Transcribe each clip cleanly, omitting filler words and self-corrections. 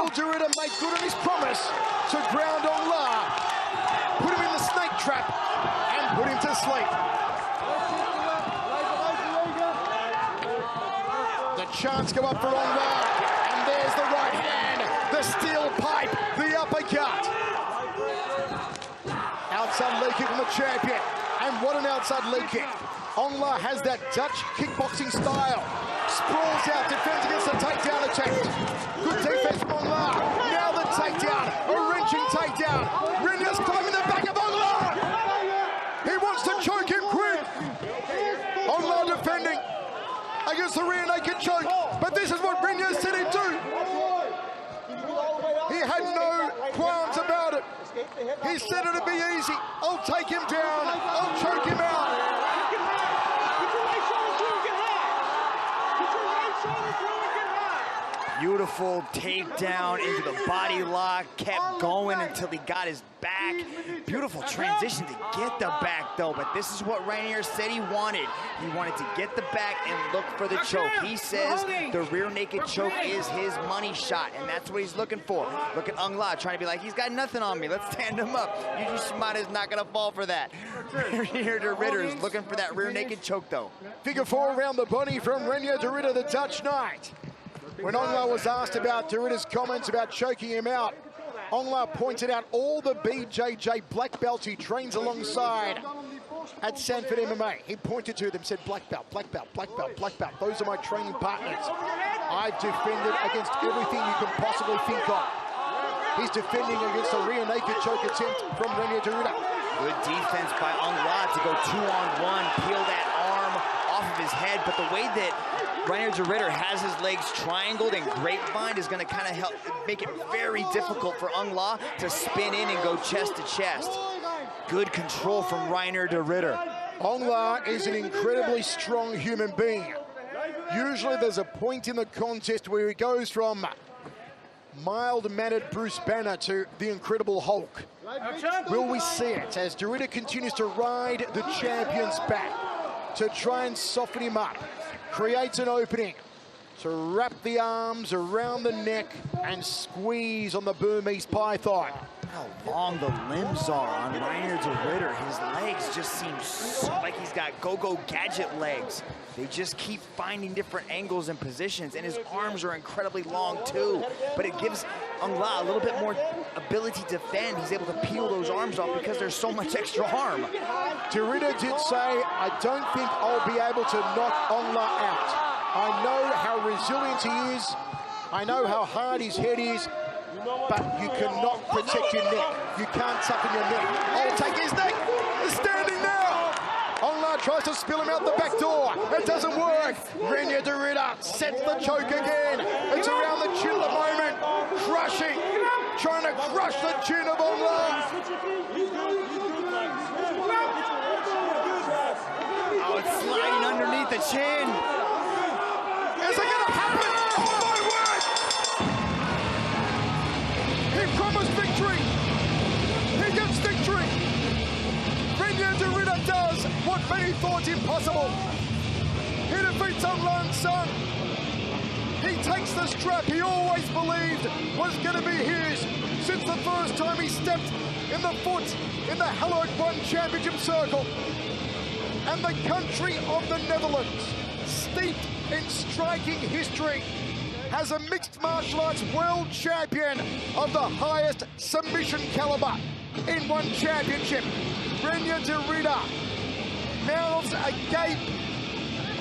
Will de Ridder make good on his promise to ground Aung La, put him in the snake trap, and put him to sleep? The chants go up for Aung La, and there's the right hand, the steel pipe, the uppercut. Outside leg kick from the champion, and what an outside leg kick. Aung La has that Dutch kickboxing style. Sprawls out, defends against the takedown attempt. Good defense from Aung La. Now the takedown, a wrenching takedown. Renya's climbing the back of Aung La. He wants to choke him quick. Aung La defending against the rear naked choke, but this is what Renya said he'd do. He had no qualms about it. He said it'd be easy. I'll take him down. I'll choke him out. Beautiful takedown into the body lock, kept going until he got his back. Beautiful transition to get the back though, but this is what Rainier said he wanted. He wanted to get the back and look for the choke. He says the rear naked choke is his money shot, and that's what he's looking for. Look at Aung La trying to be like, he's got nothing on me, let's stand him up. Yuji Shimada is not gonna fall for that. Rainier de Ridder is looking for that rear naked choke though. Figure four around the body from Rainier de Ridder, the Dutch Knight. When Aung La was asked about de Ridder's comments about choking him out, Aung La pointed out all the BJJ black belts he trains alongside at Sanford MMA. He pointed to them, said black belt, black belt, black belt, black belt. Those are my training partners. I've defended against everything you can possibly think of. He's defending against a rear naked choke attempt from Rainier de Ridder. Good defense by Aung La to go 2-on-1, peel that arm off of his head, but the way that Rainier de Ridder has his legs triangled and grapevine is going to kind of help make it very difficult for Aung La to spin in and go chest to chest. Good control from Rainier de Ridder. Aung La is an incredibly strong human being. Usually there's a point in the contest where he goes from mild-mannered Bruce Banner to the Incredible Hulk. Will we see it as de Ridder continues to ride the champion's back to try and soften him up? Creates an opening to wrap the arms around the neck and squeeze on the Burmese python. How long the limbs are on Rainier de Ridder. His legs just seem so like he's got go-go gadget legs. They just keep finding different angles and positions, and his arms are incredibly long too. But it gives Aung La a little bit more ability to defend. He's able to peel those arms off because there's so much extra arm. De Ridder did say, I don't think I'll be able to knock Aung La out. I know how resilient he is. I know how hard his head is. But you cannot protect your neck. You can't toughen your neck. I'll take his neck. He's standing now. Aung La tries to spill him out the back door. It doesn't work. Rainier de Ridder sets the choke again. It's around the chin at the moment. Crushing. Trying to crush the chin of Aung La. Oh, it's sliding underneath the chin. Is it going to happen? Oh, my word! He promised victory. He gets victory. Rainier de Ridder does what many thought impossible. He defeats Aung La Fights. He takes the strap he always believed was going to be his since the first time he stepped in the foot in the hallowed One Championship Circle. And the country of the Netherlands, steeped in striking history, has a mixed martial arts world champion of the highest submission caliber in One Championship. Rainier de Ridder, mouths agape,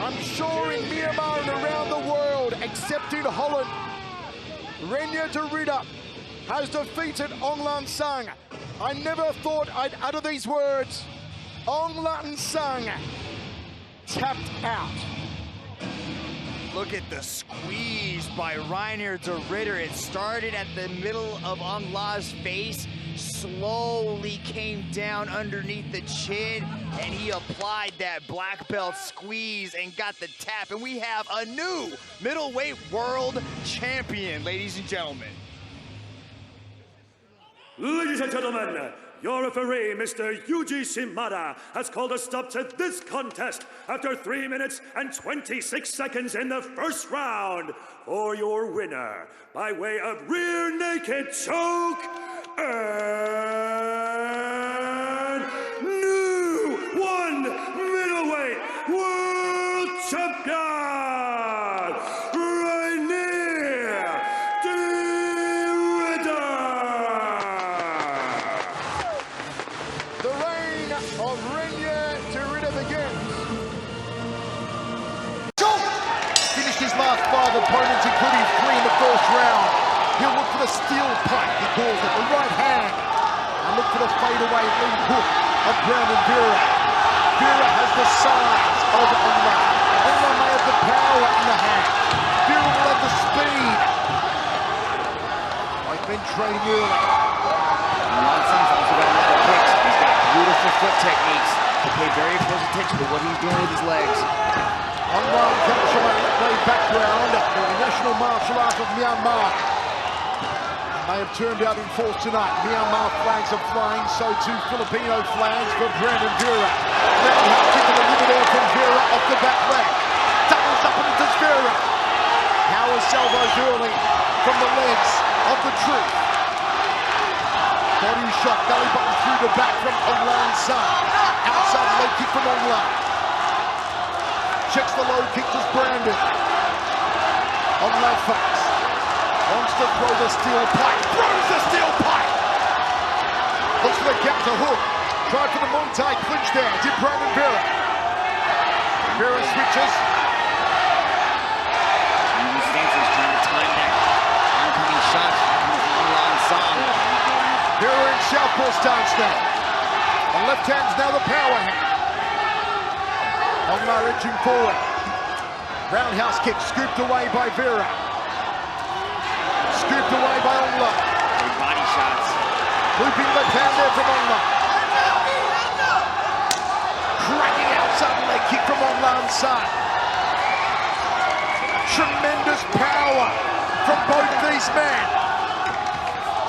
I'm sure in Myanmar and around the world, except in Holland. Rainier de Ridder has defeated Aung La Fights. I never thought I'd utter these words. Aung La Fights tapped out. Look at the squeeze by Rainier de Ridder. It started at the middle of Aung La's face, slowly came down underneath the chin, and he applied that black belt squeeze and got the tap. And we have a new middleweight world champion, ladies and gentlemen. Ladies and gentlemen, Your referee, Mr. Yuji Shimada, has called a stop to this contest after 3 minutes and 26 seconds in the first round. For your winner, by way of rear naked choke, and new middleweight world champion, The reign of Renier Derrida begins. Finished his last 5 opponents, including 3 in the first round. He'll look for the steel pipe, he calls it, the right hand. And look for the fadeaway lead hook of Brandon Vera. Vera has the size of Onla. Onla may have the power in the hand. Vera will have the speed. They've been training early. Nonsense, also got a lot of kicks. He's got beautiful foot techniques. To pay very close attention to what he's doing with his legs. Onla comes from a background for the national martial arts of Myanmar. May have turned out in force tonight. Myanmar flags are flying, so too Filipino flags for Brandon Vera. Roundhouse kick of the liver there from Vera off the back leg. Doubles up and into Vera. Power salvos early from the legs of the Truth. Body shot, belly button through the back from Aung La Fights. Outside leg kick from Aung La. Checks the low kick to Brandon. Aung La Fights. Wants to throw the steel pipe. Throws the steel pipe! Looks for the counter hook. Tried for the Monte clinch there. Did Brandon Vera. Vera switches. Using stances, trying to time that oncoming shot from Aung La Fights. Vera in southpaw stance now. The left hand's now the power hand. Aung La edging forward. Roundhouse kick scooped away by Vera. Scooped away by Aung La. Big body shots. Looping left hand there from Aung La. Cracking outside leg kick from Aung La inside. Tremendous power from both these men.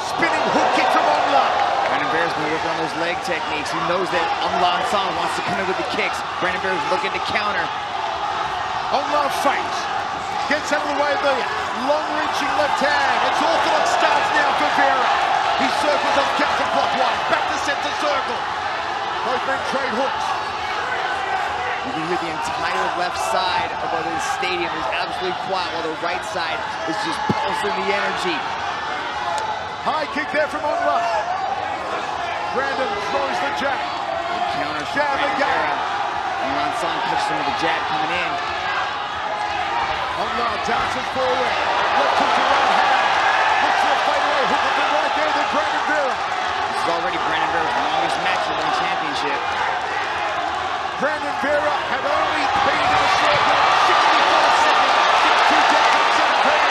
Spinning hook kick from Aung La. Brandon Vera's been working on those leg techniques. He knows that Aung La Fights wants to come in with the kicks. Brandon Vera's looking to counter. Aung La Fights gets out of the way of the long-reaching left hand. It's orthodox stance now for Vera. He circles up counterclockwise, back to center circle. Both men trade hooks. You can hear the entire left side of the stadium is absolutely quiet while the right side is just pulsing the energy. High kick there from Aung La. Brandon throws the jab. Counter Jab again. Aung La Fights catches him with the jab coming in. Aung La dances forward. Left hook to right hand. Looks for a fadeaway hook up the right there than Brandon Vera. This is already Brandon Vera's longest match in the championship. Brandon Vera had only been in the circle 64 seconds since 2017.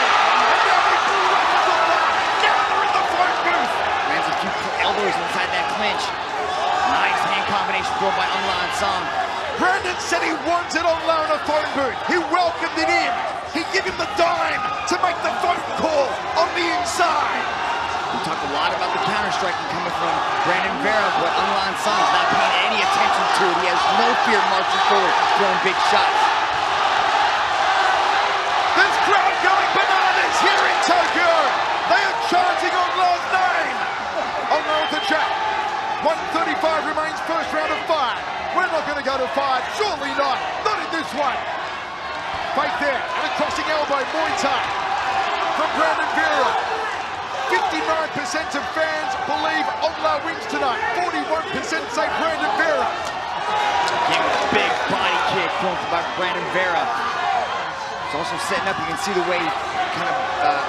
And now he threw right to Aung La. Now they're in the fight booth. Lands a few elbows inside that clinch. Nice hand combination thrown by Aung La Fights. Brandon said he wanted Aung La in a phone booth. He welcomed it in. He gave him the dime to make the phone call on the inside. We talked a lot about the counter-striking coming from Brandon Vera, but Aung La Fights not paying any attention to it. He has no fear marching forward, throwing big shots. This crowd going bananas here in Tokyo. They are chanting Aung La's name. Aung La with the jab. 1:35 remains, first round of 5. We're not going to go to 5. Surely not. Not in this one. Fake there. And a crossing elbow. Muay Thai from Brandon Vera. 59% of fans believe Aung La wins tonight. 41% say Brandon Vera. Again with a big body kick thrown by Brandon Vera. It's also setting up. You can see the way kind of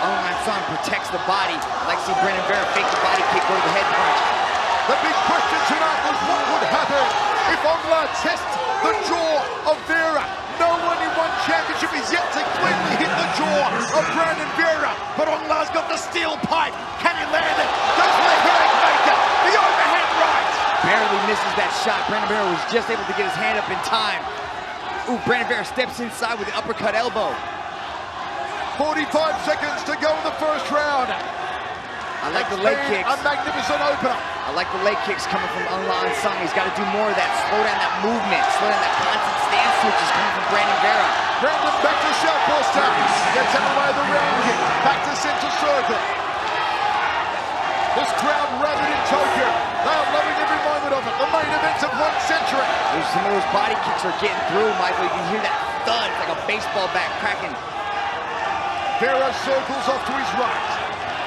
Aung La Fights protects the body. I like to see Brandon Vera fake the body kick, go to the head punch. The big question tonight was what would happen if Aung La tests the jaw of Vera. No one in one championship is yet to cleanly hit the jaw of Brandon Vera. But Aung La's got the steel pipe. Can he land it? Goes for the headache maker. The overhand right. Barely misses that shot. Brandon Vera was just able to get his hand up in time. Ooh, Brandon Vera steps inside with the uppercut elbow. 45 seconds to go in the first round. I like the leg kicks. A magnificent opener. I like the leg kicks coming from Aung La Fights. He's got to do more of that. Slow down that movement. Slow down that constant stance switches coming from Brandon Vera. Brandon back to southpaw stance. Gets out of the way of the round kick. Back to center circle. This crowd rabid in Tokyo. They are loving every moment of it. The main event of 1 century. Some of those body kicks are getting through, Michael. You can hear that thud. It's like a baseball bat cracking. Vera circles off to his right.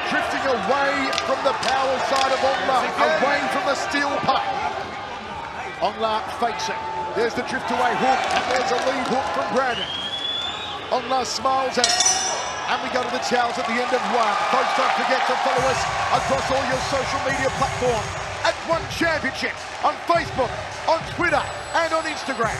Drifting away from the power side of Aung La, away from the steel pipe. Aung La facing. There's the drift away hook, and there's a lead hook from Brandon. Aung La smiles at it. And we go to the towels at the end of 1. Folks, don't forget to follow us across all your social media platforms at One Championship, on Facebook, on Twitter, and on Instagram.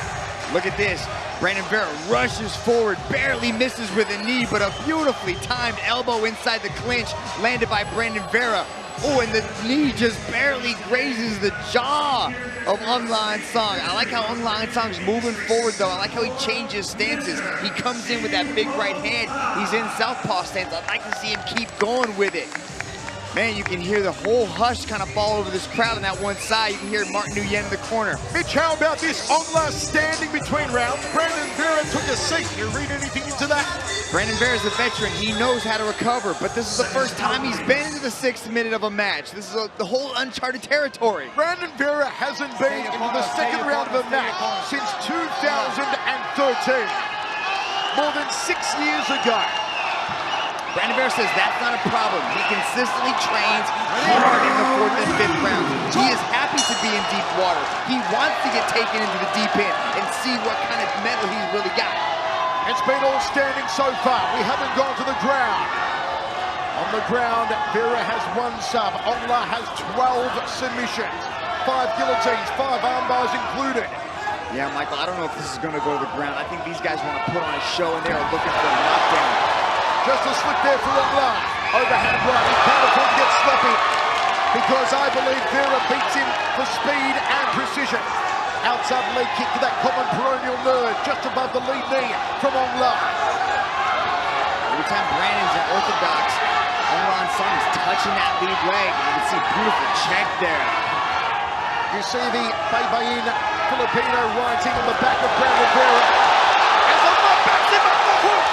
Look at this. Brandon Vera rushes forward, barely misses with a knee, but a beautifully timed elbow inside the clinch landed by Brandon Vera. Oh, and the knee just barely grazes the jaw of Aung La Fights. I like how Aung La Fights moving forward, though. I like how he changes stances. He comes in with that big right hand. He's in southpaw stance. I'd like to see him keep going with it. Man, you can hear the whole hush kind of fall over this crowd on that one side. You can hear Martin Nguyen in the corner. Mitch, how about this? Aung La standing between rounds. Brandon Vera took a seat. You read anything into that? Brandon Vera's a veteran. He knows how to recover, but this is the first time he's been into the 6th minute of a match. This is the whole uncharted territory. Brandon Vera hasn't been into the 2nd round of a match since 2013. More than 6 years ago. Brandon Vera says that's not a problem. He consistently trains hard in the 4th and 5th rounds. He is happy to be in deep water. He wants to get taken into the deep end and see what kind of mettle he's really got. It's been all standing so far. We haven't gone to the ground. On the ground, Vera has 1 sub. Aung La has 12 submissions. 5 guillotines, 5 armbars included. Yeah, Michael, I don't know if this is going to go to the ground. I think these guys want to put on a show, and they are looking for a knockdown. Just a slip there for Aung La. Overhand right. He can't afford to get sloppy because I believe Vera beats him for speed and precision. Outside leg kick to that common peroneal nerve just above the lead knee from Aung La. Every time Brandon's an orthodox, Aung La Fights is touching that lead leg. You can see a beautiful check there. You see the Baybayin Filipino rising on the back of Brandon Vera. And the left backs him up the hook.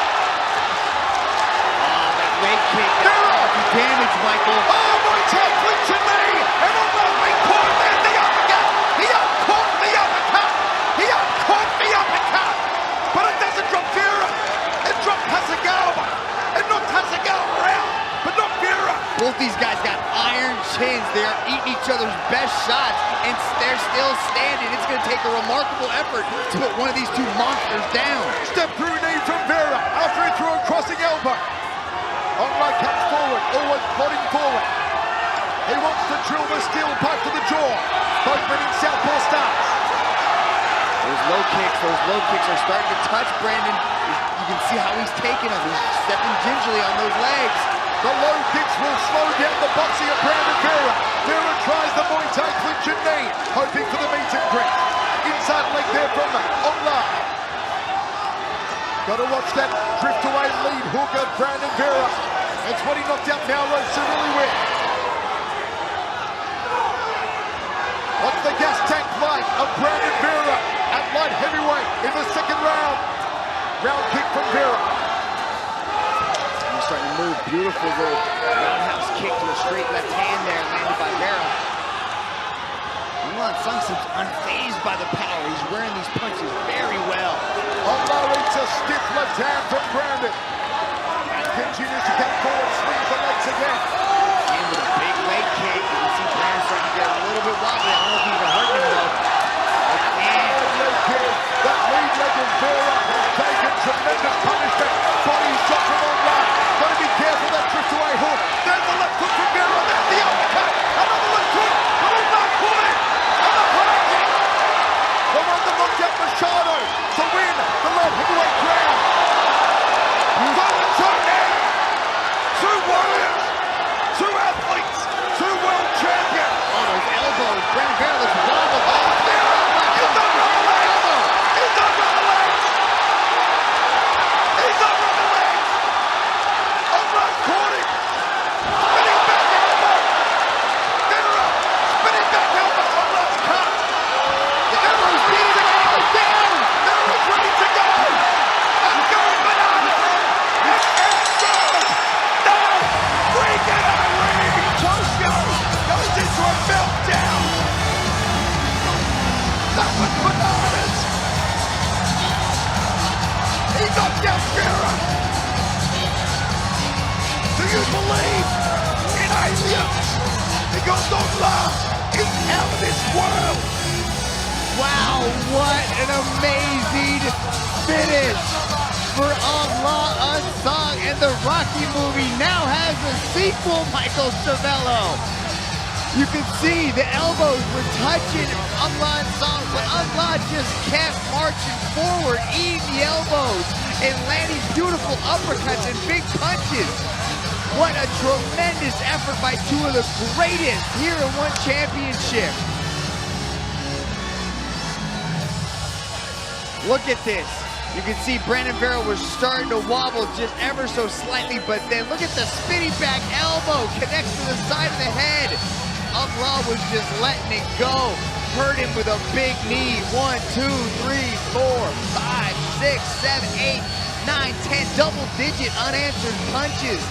Leg kick, that's damage, Michael. Oh, my top clinch and knee! And Aung La Fights caught him there, the uppercut! He uncaught the uppercut! He uncaught the uppercut! But it doesn't drop Vera! It dropped Hasegawa! It knocked Hasegawa out, but not Vera! Both these guys got iron chins. They are eating each other's best shots, and they're still standing. It's going to take a remarkable effort to put one of these 2 monsters down. Step through knee from Vera after he threw a crossing elbow. Aung La comes forward, always plodding forward. He wants to drill the steel pipe to the jaw. Both men in southpaw stance. Those low kicks are starting to touch Brandon. You can see how he's taking them. He's stepping gingerly on those legs. The low kicks will slow down the boxing of Brandon Vera. Vera tries the Muay Thai clinch and knee, hoping for the meet and greet. Inside leg there from Aung La. Got to watch that drift away lead hook of Brandon Vera. It's what he knocked out Mauro Cirilli with. What's the gas tank light of Brandon Vera at light heavyweight in the 2nd round? Round kick from Vera. He's starting to move. Beautiful little roundhouse kick to a straight left hand there, landed by Vera. Aung La Fights seems unfazed by the power. He's wearing these punches very well. Aung La eats a stiff left hand from Brandon. And continues to come forward, swings the legs again. In with a big leg kick. You can see Brandon starting to get a little bit wobbly. I don't know if he even hurt him though. Leg kick. That lead leg of Vera has taken tremendous punishment. Body shot from Aung La. Got to be careful that drift away hook. There's the left hook from Vera. There's the uppercut. Another left hook. Aung La caught it. And the high kick. The one that knocked out Machado to win the light heavyweight crown. Two warriors aliens! Because Aung La is out of this world! Wow, what an amazing finish for Aung La Unsung, and the Rocky movie now has a sequel, Michael Cervello. You can see the elbows were touching Aung La Unsung, but Aung La just kept marching forward, eating the elbows, and landing beautiful uppercuts and big punches. What a tremendous effort by two of the greatest here in one championship. Look at this. You can see Brandon Vera was starting to wobble just ever so slightly, but then look at the spinning back elbow, connects to the side of the head. Aung La was just letting it go. Hurt him with a big knee. 1, 2, 3, 4, 5, 6, 7, 8, 9, 10, double-digit unanswered punches.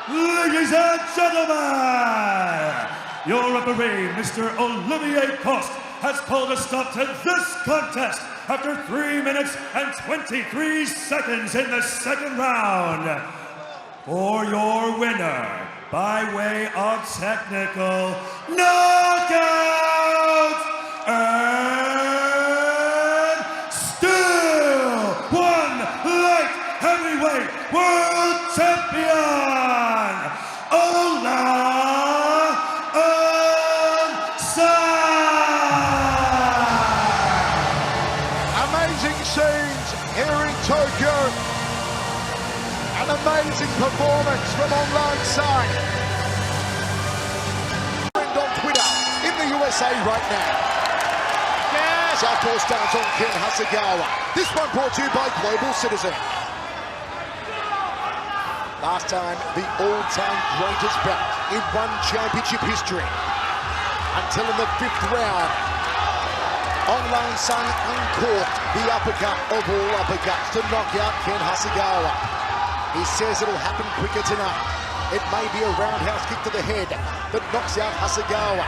Ladies and gentlemen, your referee, Mr. Olivier Coste, has called a stop to this contest after 3 minutes and 23 seconds in the second round. For your winner, by way of technical knockout, and still one light heavyweight world champion, Aung La Fights. Amazing scenes here in Tokyo. An amazing performance from Aung La Fights. On Twitter in the USA right now. Southpaw stance on Ken Hasegawa. This one brought to you by Global Citizen. Last time, the all-time greatest bout in one championship history. Until in the 5th round, Aung La Fights uncorked the uppercut of all uppercuts to knock out Ken Hasegawa. He says it'll happen quicker tonight. It may be a roundhouse kick to the head that knocks out Hasegawa.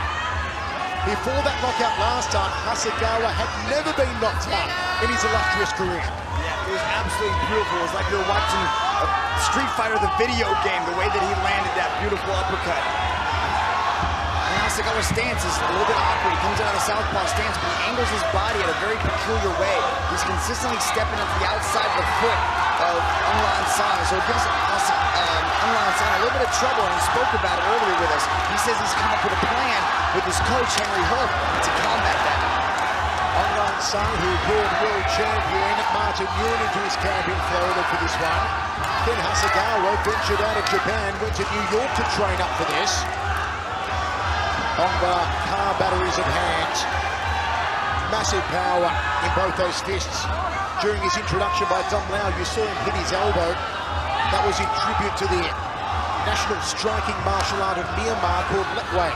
Before that knockout last time, Hasegawa had never been knocked out in his illustrious career. Yeah, it was absolutely beautiful. It was like you were watching a Street Fighter, the video game, the way that he landed that beautiful uppercut. And Hasegawa's stance is a little bit awkward. He comes out of the southpaw stance, but he angles his body in a very peculiar way. He's consistently stepping at the outside of the foot of Aung La Fights, so it gives Aung La Fights a little bit of trouble, and he spoke about it earlier with us. He says he's come up with a plan with his coach, Henry Hook, to combat that. Aung La Fights, who brought world champion Martin Nguyen into his camp in Florida for this one. Ken Hasegawa ventured out of Japan, went to New York to train up for this. Aung La, car batteries at hand. Massive power in both those fists. During his introduction by Dom Lau, you saw him hit his elbow. That was in tribute to the national striking martial art of Myanmar called Letway.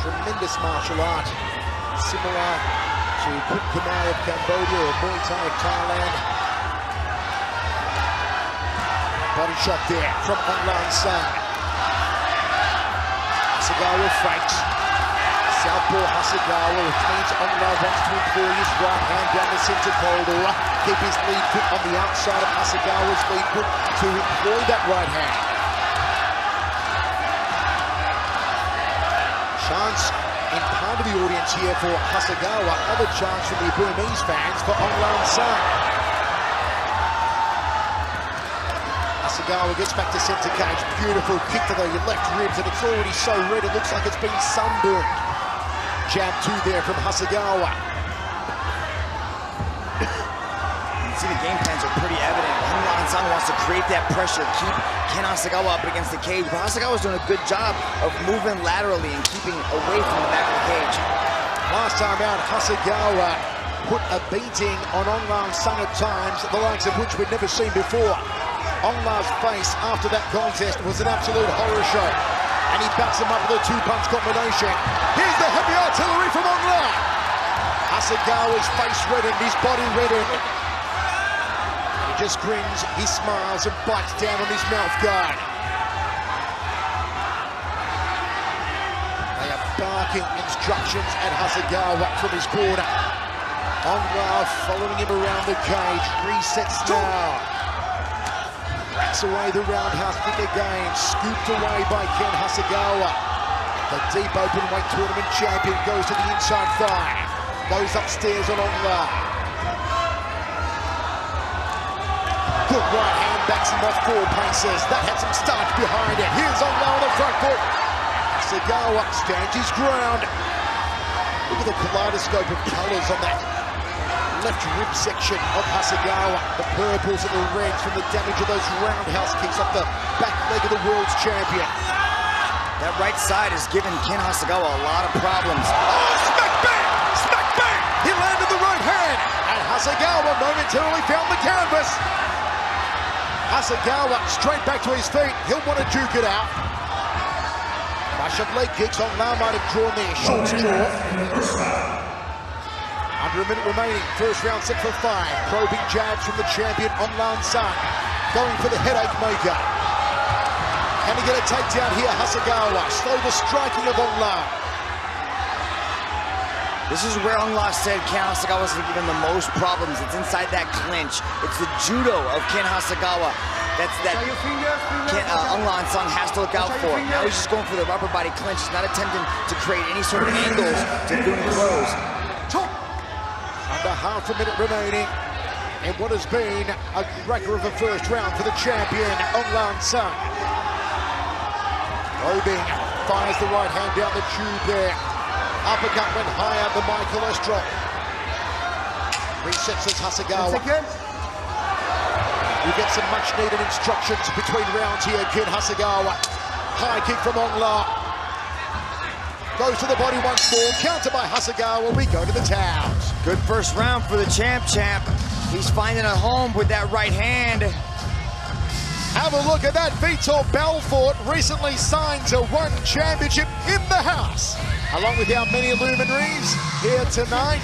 Tremendous martial art, similar to Kuk Khmer of Cambodia or Muay Thai of Thailand. Body shot there from Aung La Fights. Hasegawa fakes. Southpaw Hasegawa, which means Aung La wants to employ his right hand down the centre corridor. Keep his lead foot on the outside of Hasegawa's lead foot to employ that right hand. Chance in part of the audience here for Hasegawa. Other chance from the Burmese fans for Aung La Fights. Hasegawa gets back to centre cage. Beautiful kick to the left ribs, and it's already so red it looks like it's been sunburned. Jab 2 there from Hasegawa. You see the game plans are pretty evident. Aung La Fights wants to create that pressure, keep Ken Hasegawa up against the cage, but Hasegawa's doing a good job of moving laterally and keeping away from the back of the cage. Last time out, Hasegawa put a beating on Aung La Fights at times, the likes of which we'd never seen before. Aung La's face after that contest was an absolute horror show. And he backs him up with a 2-punch combination. Here's the heavy artillery from Aung La. Hasegawa's face reddened, his body reddened. He just grins, he smiles and bites down on his mouth guard. They are barking instructions at Hasegawa from his corner. Aung La following him around the cage. Resets now. Racks away the roundhouse kick again. Scooped away by Ken Hasegawa. The deep open weight tournament champion goes to the inside thigh. Goes upstairs on Aung La. Good right hand backs him off 4 paces. That had some starch behind it. Here's Aung La on the front foot. Hasegawa stands his ground. Look at the kaleidoscope of colours on that left rib section of Hasegawa. The purples and the reds from the damage of those roundhouse kicks off the back leg of the world's champion. That right side has given Ken Hasegawa a lot of problems. Oh, smack bang! Smack bang! He landed the right hand, and Hasegawa momentarily found the canvas. Hasegawa straight back to his feet. He'll want to juke it out. Rush of leg kicks. Aung La might have drawn there. Short straw. Under a minute remaining. First round set for 5. Probing jabs from the champion Aung La going for the headache maker. Can he get a takedown here? Hasegawa. Slow the striking of Aung La. This is where Aung La said Ken Hasegawa was given the most problems. It's inside that clinch. It's the judo of Ken Hasegawa. That's that Aung La has to look out for. Now he's just going for the upper body clinch. He's not attempting to create any sort of angles to do throws. Under half a minute remaining in what has been a cracker of a first round for the champion, Aung La Probing, fires the right hand down the tube there. Uppercut went higher than my cholesterol. Resets as Hasegawa. You get some much needed instructions between rounds here, Ken Hasegawa. High kick from Aung La. Goes to the body once more, counter by Hasegawa. We go to the towels. Good first round for the champ. He's finding a home with that right hand. Have a look at that. Vitor Belfort recently signed to one championship in the house. Along with our many luminaries here tonight.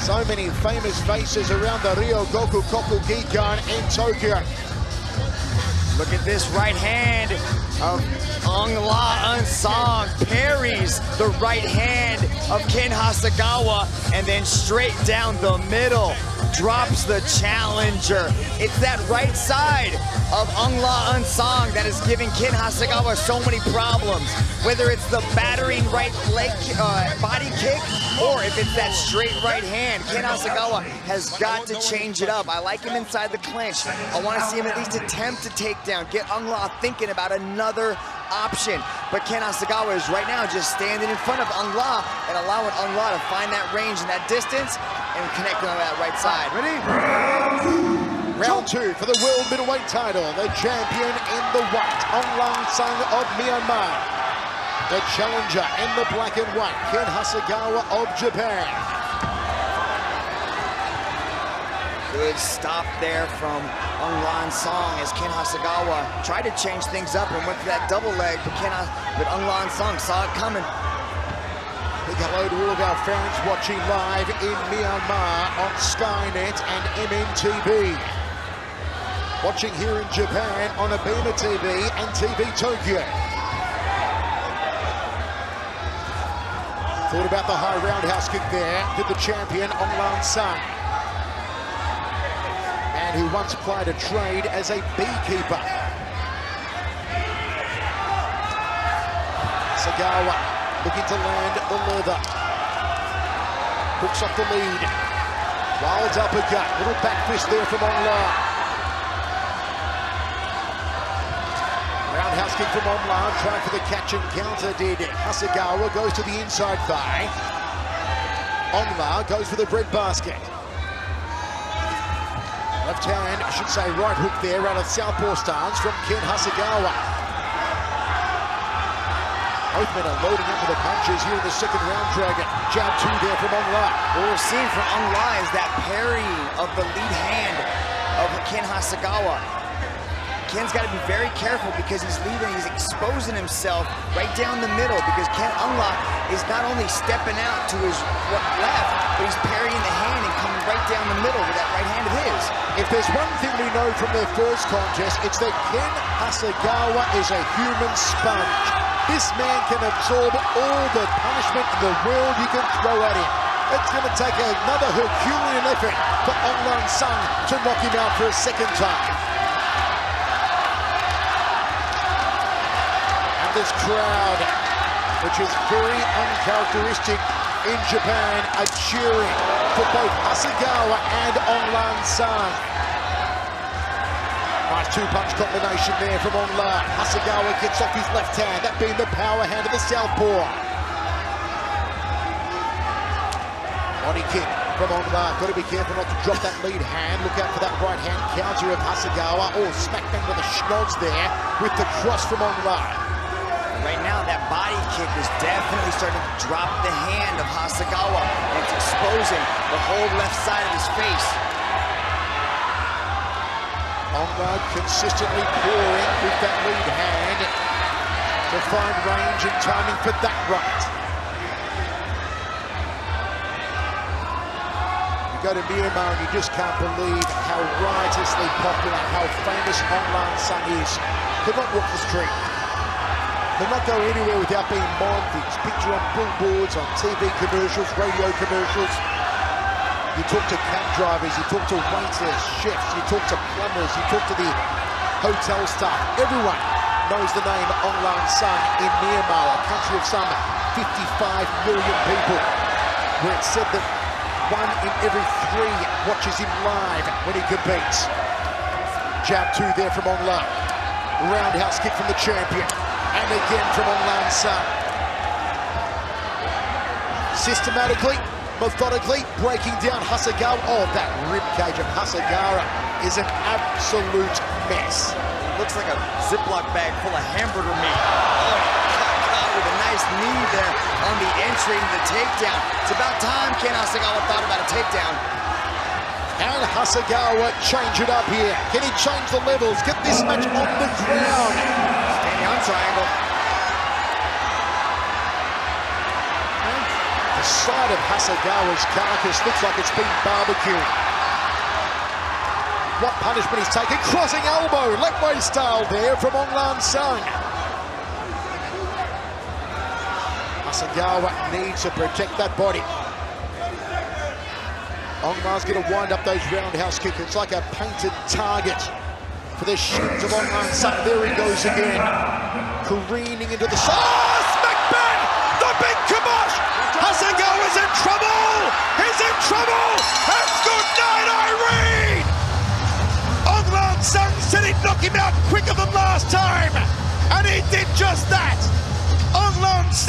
So many famous faces around the Ryogoku Koku Gikan in Tokyo. Look at this right hand of Aung La parries the right hand of Ken Hasegawa and then straight down the middle drops the challenger. It's that right side of Aung La that is giving Ken Hasegawa so many problems. Whether it's the battering right leg body kick or if it's that straight right hand, Ken Hasegawa has got to change it up. I like him inside the clinch. I want to see him at least attempt to take down, get Aung La thinking about another option. But Ken Hasegawa is right now just standing in front of Aung La and allowing Aung La to find that range and that distance and connecting on that right side. Ready? Round 2 for the world middleweight title. The champion in the white, Aung La of Myanmar. The challenger in the black and white, Ken Hasegawa of Japan. Good stop there from Aung La as Ken Hasegawa tried to change things up and went for that double leg, but Aung La saw it coming. Big hello to all of our fans watching live in Myanmar on Skynet and MNTV. Watching here in Japan on Abema TV and TV Tokyo. Thought about the high roundhouse kick there. Did the champion Aung La man who once plied a trade as a beekeeper. Hasegawa looking to land the leather. Hooks off the lead. Wild uppercut. Little back fist there from Aung La. Roundhouse kick from Aung La. Trying for the catch and counter did Hasegawa. Goes to the inside thigh. Aung La goes for the bread basket. Left hand, I should say right hook there out of southpaw stance from Ken Hasegawa. Both men are loading up with the punches here in the second round, Dragon. Jab 2 there from Aung La. What we're seeing from Aung La is that parrying of the lead hand of Ken Hasegawa. Ken's got to be very careful because he's exposing himself right down the middle because Aung La is not only stepping out to his left, but he's parrying the hand and coming right down the middle with that right hand of his. If there's one thing we know from their first contest, it's that Ken Hasegawa is a human sponge. This man can absorb all the punishment in the world you can throw at him. It's going to take another Herculean effort for Aung La Fights to knock him out for a second time. And this crowd, which is very uncharacteristic in Japan, are cheering for both Hasegawa and Aung La Fights. Nice two-punch combination there from Aung La. Hasegawa gets off his left hand, that being the power hand of the southpaw. Body kick from Aung La. Got to be careful not to drop that lead hand. Look out for that right hand counter of Hasegawa. Oh, smack bang with the schnoz there with the cross from Aung La. Right now, that body kick is definitely starting to drop the hand of Hasegawa, and it's exposing the whole left side of his face. Aung La consistently pouring with that lead hand to find range and timing for that right. You go to Myanmar and you just can't believe how riotously popular, how famous Aung La Fights is. Could not walk the street. Could not go anywhere without being mimmed. His picture on billboards, on TV commercials, radio commercials. You talk to cab drivers, you talk to waiters, chefs, you talk to plumbers, you talk to the hotel staff. Everyone knows the name Aung La Fights in Myanmar, a country of some 55 million people, where it's said that 1 in every 3 watches him live when he competes. Jab 2 there from Aung La. Roundhouse kick from the champion. And again from Aung La Fights. Systematically, methodically breaking down Hasegawa. Oh, that ribcage of Hasegawa is an absolute mess. Looks like a Ziploc bag full of hamburger meat. Oh, with a nice knee there on the entry into the takedown. It's about time Ken Hasegawa thought about a takedown. And Hasegawa change it up here. Can he change the levels? Get this match on the ground. Standing on triangle. The side of Hasegawa's carcass looks like it's been barbecued. What punishment he's taking? Crossing elbow, leg-way style there from Aung La Fights. Hasegawa needs to protect that body. Aung La's going to wind up those roundhouse kicks. It's like a painted target for the shins of Aung La Fights. There he goes again, careening into the side. Oh, smack bang! The big kibosh! Hasegawa's in trouble! He's in trouble! And good night, Irene! Aung La Fights said he'd knock him out quicker than last time, and he did just that. Aung La Fights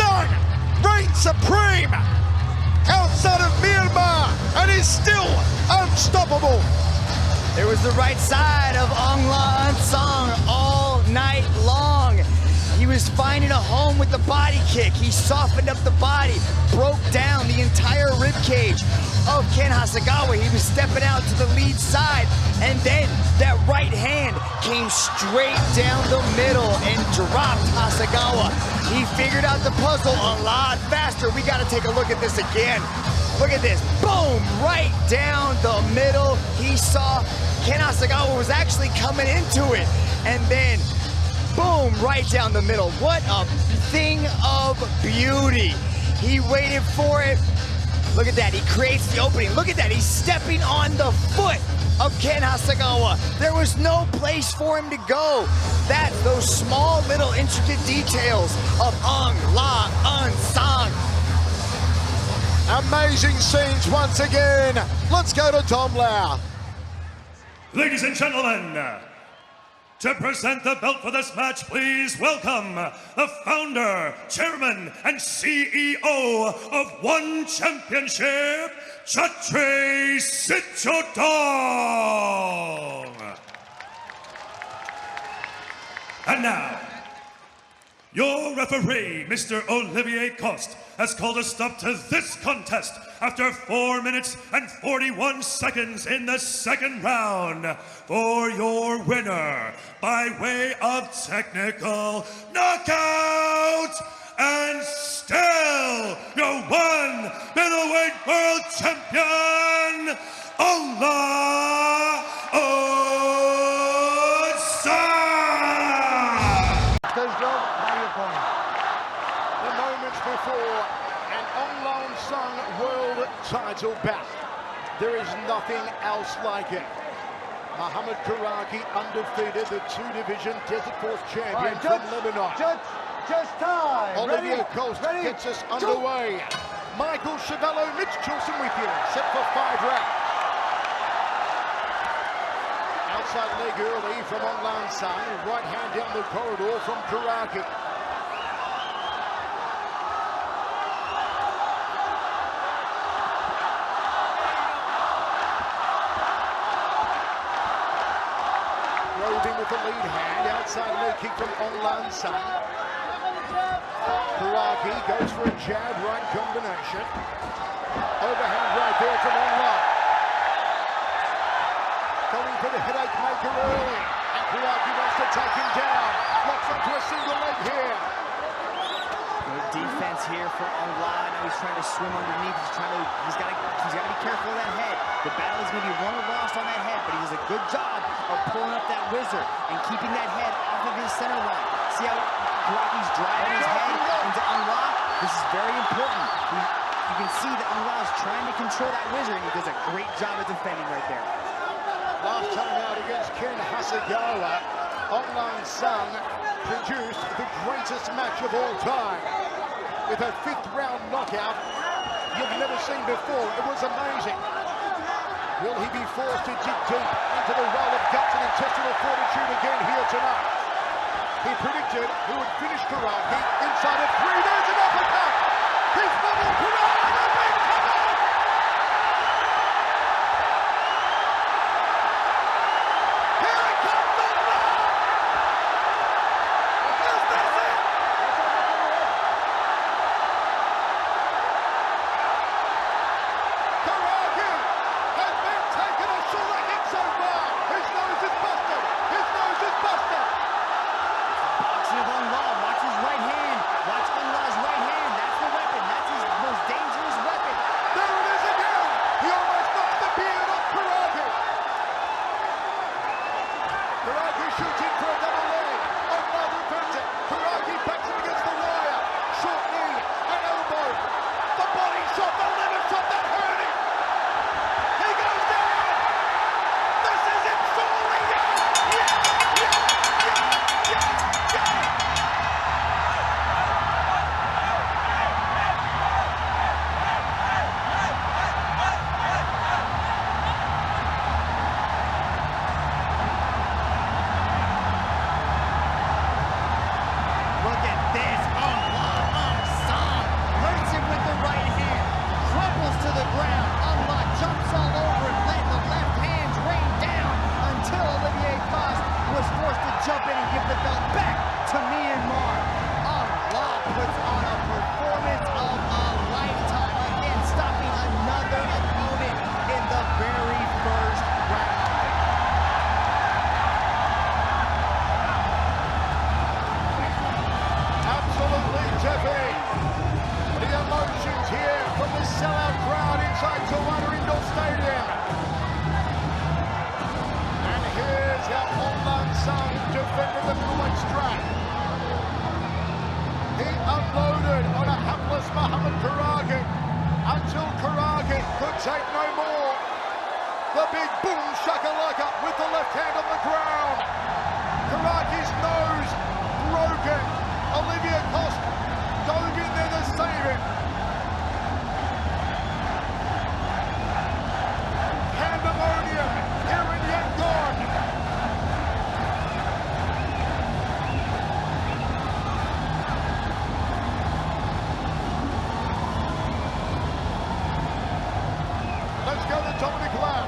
reigns supreme outside of Myanmar and is still unstoppable. There was the right side of Aung La Fights all night long. He was finding a home with the body kick. He softened up the body, broke down the entire rib cage of Ken Hasegawa. He was stepping out to the lead side, and then that right hand came straight down the middle and dropped Hasegawa. He figured out the puzzle a lot faster. We got to take a look at this again. Look at this. Boom! Right down the middle. He saw Ken Hasegawa was actually coming into it, and then boom, right down the middle. What a thing of beauty. He waited for it. Look at that, he creates the opening. Look at that, he's stepping on the foot of Ken Hasegawa. There was no place for him to go. That's those small little intricate details of Aung La Fights. Amazing scenes once again. Let's go to Tom Lau. Ladies and gentlemen, to present the belt for this match, please welcome the founder, chairman, and CEO of One Championship, Chatri Sitchodong. And now, your referee, Mr. Olivier Coste, has called a stop to this contest after 4 minutes and 41 seconds in the second round for your winner by way of technical knockout and still your one middleweight world champion, Aung La The moments before an Aung La Fights World title bout. There is nothing else like it. Muhammad Karaki undefeated, the two-division Desert Force champion from Lebanon. Just time. Olivia Coast gets us underway. Michael Chavello, Mitch Chilson with you, set for 5 rounds. Outside leg early from Aung La Fights, right hand down the corridor from Karaki. Roving with the lead hand, outside leg kick from Aung La Fights. Karaki goes for a jab, right combination. Overhand right there from Aung La. Going for the headache maker early. And Karaki wants to take him down. Locks onto a single leg here. Good defense here for Aung La. Now he's trying to swim underneath. He's got to be careful of that head. The battle is going to be won or lost on that head, but he does a good job of pulling up that wizard and keeping that head off of his center line. See how Karaki's driving his head into Aung La? This is very important. You can see that Aung La is trying to control that wizard, and he does a great job of defending right there. Last time out against Ken Hasegawa, Aung La Fights produced the greatest match of all time. With a 5th round knockout you've never seen before. It was amazing. Will he be forced to dig deep into the well of guts and intestinal fortitude again here tonight? He predicted he would finish Karaki inside of 3. There's an uppercut! He's double Karaki! The big comeback! Here it comes, Aung La! Is this it? Karaki has been taken a shellacking so far. His nose is busted. His nose is busted. Boxing of Aung La. Watch his right hand. Watch Aung La's right hand. That's the weapon. That's his most dangerous weapon. There it is again. He almost knocked the beard off Karaki. Karaki shoots in for a double leg. Aung La defends it. Karaki backs him against the wire. Short knee, an elbow. The body shot, the liver shot that hurt him. He goes down. This is it, surely. Look at this. Aung La hurts him with the right hand. Crumples to the ground. Aung La jumps all over it, letting the left hands rain down until Olivier Coste was forced to jump in and give the belt back to Myanmar. Aung La puts on a performance of a lifetime. Again, stopping another opponent in the very first round. Absolutely terrific. The emotions here from the sellout crowd inside Tawana Indoor Stadium. And here's how Aung La Fights defended the middleweight strap. He unloaded on a hapless Muhammad Karaki until Karaki could take no more. The big boom shakalaka with the left hand on the ground. Karaki's nose broken. Olivia Coste dove in there to save it. Pandemonium here in Yangon. Let's go to Dominic Lam.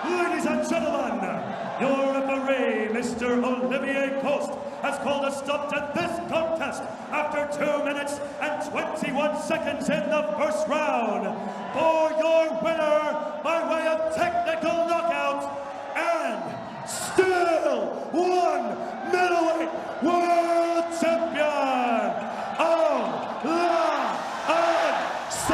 Ladies and gentlemen, your referee, Mr. Olivier Coste, has called a stop to this contest after 2 minutes and 21 seconds in the first round. For your winner, by way of technical knockout, and still one middleweight world champion, Aung La Fights.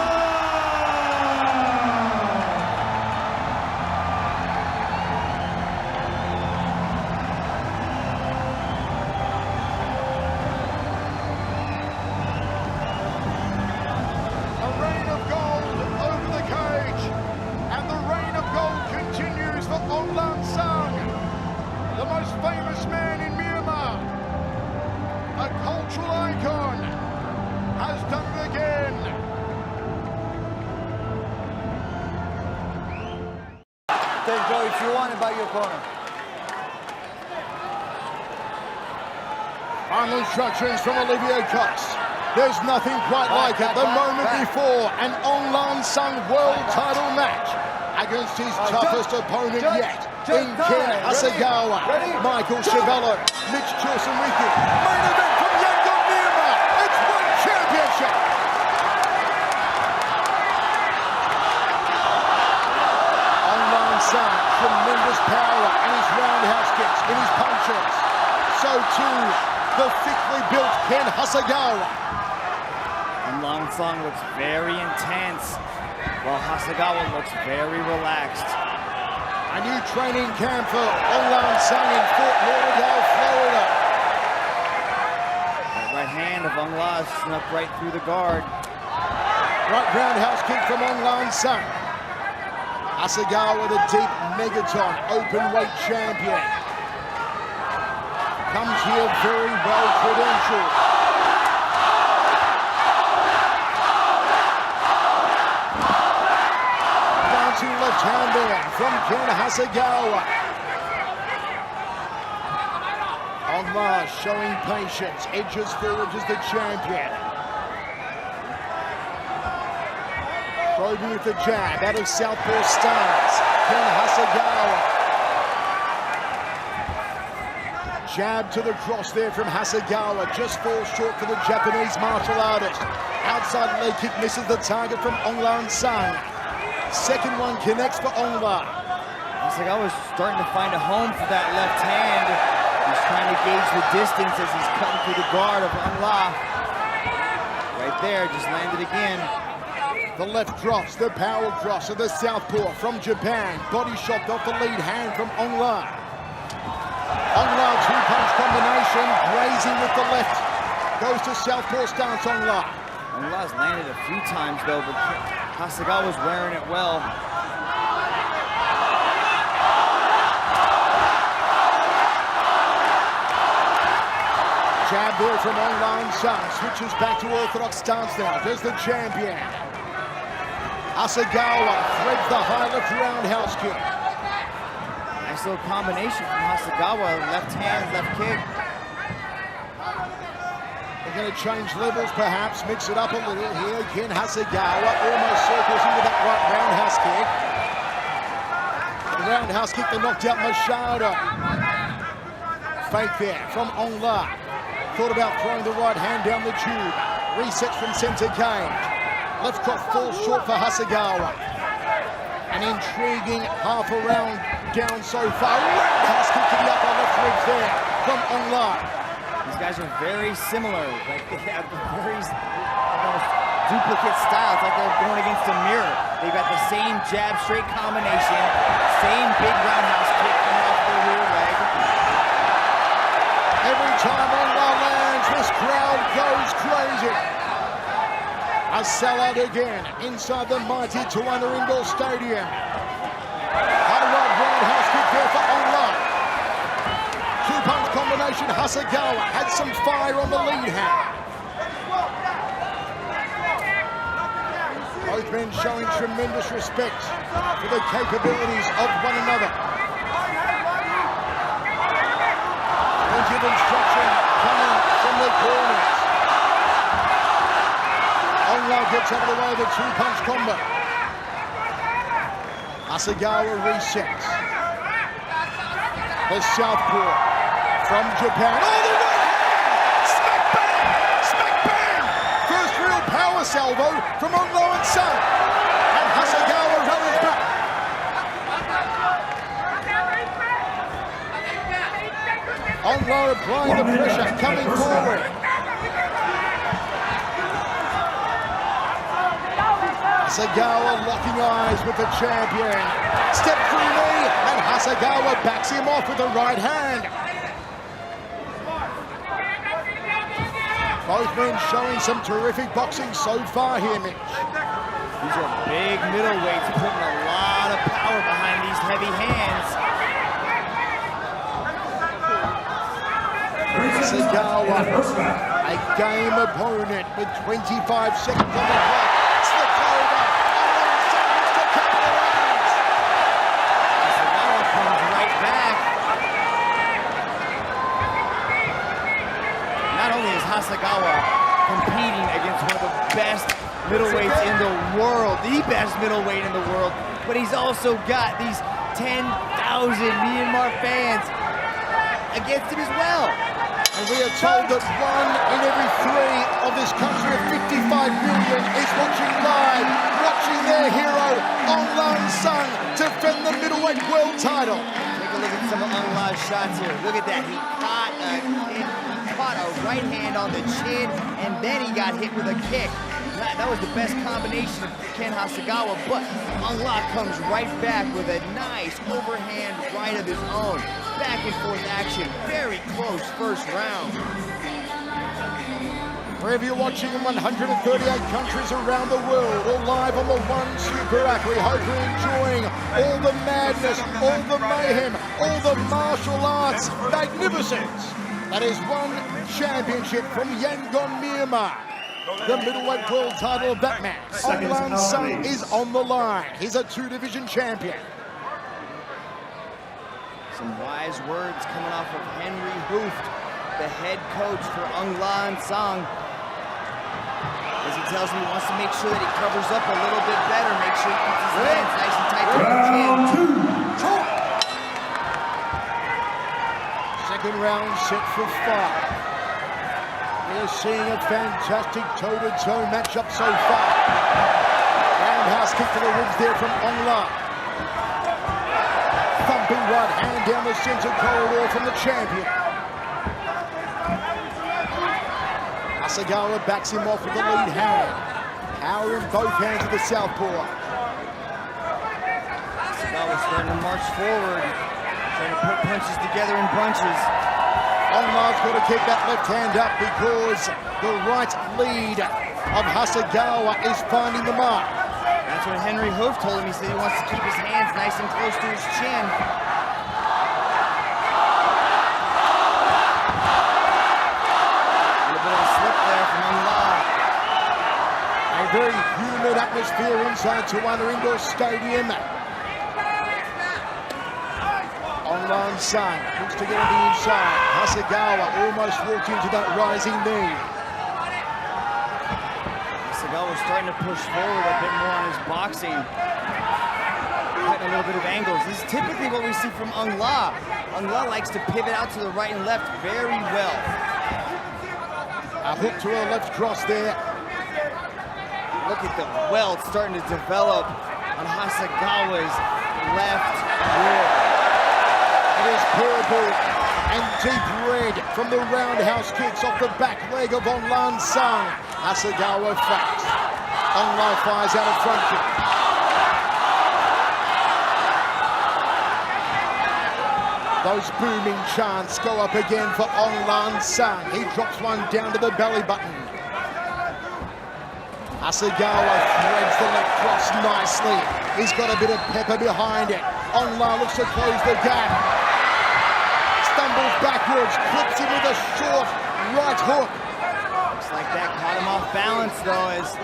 A reign of Thanks, bro. If you want it, by your corner. Final instructions from Olivier Cox. There's nothing quite like it. The moment before an Aung La Fights world title match against his toughest opponent yet, in Ken Hasegawa. Michael Ciavello, Mitch Chilson with you. Main event from Yangon, Myanmar. It's one championship. Aung La Fights, tremendous power in his roundhouse kicks, in his punches. So too, the thickly built Ken Hasegawa. Aung La Fights looks very intense, while Hasegawa looks very relaxed. A new training camp for Aung La Fights in Fort Lauderdale, Florida. That right hand of Aung La snuck right through the guard. Right roundhouse kick from Aung La Fights. Hasegawa, the deep megaton open weight champion, comes here very well credentialed. Bouncing left hand there from Ken Hasegawa. Aung La showing patience, edges forward as the champion. Probing with the jab out of southpaw stance, Ken Hasegawa. Jab to the cross there from Hasegawa, just falls short for the Japanese martial artist. Outside leg kick misses the target from Aung La Fights. Second one connects for Aung La. Hasegawa's starting to find a home for that left hand. He's trying to gauge the distance as he's cutting through the guard of Aung La. Right there, just landed again. The left drops, the power drops of the southpaw from Japan. Body shot off the lead hand from Aung La. Aung La two-punch combination, grazing with the left. Goes to southpaw stance, Aung La. Aung La's landed a few times though, but Hasegawa's wearing it well. Jab there from Aung La Fights, switches back to orthodox stance now. There's the champion. Hasegawa threads the high left roundhouse kick. Nice little combination from Hasegawa, left hand, left kick. They're going to change levels perhaps, mix it up a little here. Ken Hasegawa almost circles into that right roundhouse kick. The roundhouse kick that knocked out Machado. Fake there from Aung La. Thought about throwing the right hand down the tube. Resets from center cage. Left cross falls short for Hasegawa. An intriguing half a round down so far. Roundhouse kick to the upper left ribs there from Aung La. These guys are very similar. Like they have very duplicate styles, like they're going against a mirror. They've got the same jab straight combination, same big roundhouse kick coming off the rear leg. Every time Aung La lands, this crowd goes crazy. A sellout again inside the mighty Tawana Indoor Stadium. High right roundhouse kick there for Aung La. Two-punch combination. Hasegawa had some fire on the lead hand. Both men showing tremendous respect for the capabilities of one another. Plenty of instruction coming from the corners. Aung La gets out of the way of the two-punch combo. Hasegawa resets. The southpaw from Japan. Oh, the right hand! Smack bang! Smack bang! First real power salvo from Aung La and Son. And Hasegawa rallies back. Aung La applying the pressure, coming forward. Hasegawa locking eyes with the champion. Step through knee, and Hasegawa backs him off with the right hand. Both men showing some terrific boxing so far here, Mitch. These are big middleweights putting a lot of power behind these heavy hands. Hasegawa, a game opponent with 25 seconds on the clock. Slipped over. best middleweights in the world, the best middleweight in the world, but he's also got these 10,000 Myanmar fans against him as well. And we are told that 1 in every 3 of this country of 55 million is watching live, watching their hero, Aung La Fights, defend the middleweight world title. Take a look at some of Aung La's shots here. Look at that. He caught a right hand on the chin, and then he got hit with a kick. That was the best combination of Ken Hasegawa, but Aung La comes right back with a nice overhand right of his own. Back and forth action, very close first round. Wherever you're watching in 138 countries around the world, or live on the One Super app, we hope you're enjoying all the madness, all the mayhem, all the martial arts magnificence. That is one championship from Yangon, Myanmar. The middleweight world title of that match. Aung La Fights is on the line. He's a 2-division champion. Some wise words coming off of Henry Hooft, the head coach for Aung La Fights. As he tells me he wants to make sure that he covers up a little bit better, make sure he keeps his hands nice and tight to the chin. Second round set for 5. We're seeing a fantastic toe-to-toe matchup so far. Roundhouse kick to the ribs there from Aung La. Thumping right hand down the center corridor from the champion. Hasegawa backs him off with the lead hand. Power in both hands of the southpaw. Hasegawa starting to march forward, trying to put punches together in bunches. Aung La's got to keep that left hand up because the right lead of Hasegawa is finding the mark. That's what Henry Hooft told him. He said he wants to keep his hands nice and close to his chin. A little bit of a slip there from Aung La. A very humid atmosphere inside Tawana Indoor Stadium. Aung La Fights looks to get on the inside. Hasegawa almost walked into that rising knee. Hasegawa's starting to push forward a bit more on his boxing. Cutting a little bit of angles. This is typically what we see from Aung La. Aung La likes to pivot out to the right and left very well. A hook to a left cross there. Look at the welt starting to develop on Hasegawa's left rib. It is purple and deep red from the roundhouse kicks off the back leg of Aung La Fights. Hasegawa fights. Aung La fires out a front kick. Those booming chants go up again for Aung La Fights. He drops one down to the belly button. Hasegawa threads the left cross nicely. He's got a bit of pepper behind it. Aung La looks to close the gap. Stumbles backwards, clips him with a short right hook. Looks like that caught him off balance though as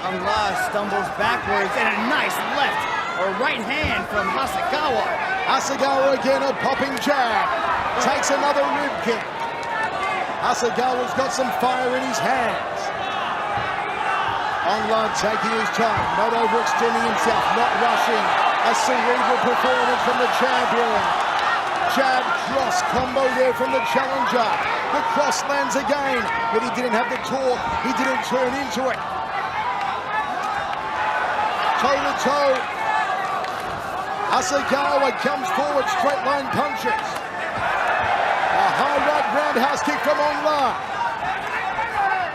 Aung La stumbles backwards and a nice left or right hand from Hasegawa. Hasegawa again, a popping jab. Takes another rib kick. Hasegawa's got some fire in his hands. Aung La taking his time, not overextending himself, not rushing. A cerebral performance from the champion. Jab cross combo there from the challenger. The cross lands again, but he didn't have the torque. He didn't turn into it. Toe to toe. Hasegawa comes forward, straight line punches. A high right roundhouse kick from Aung La.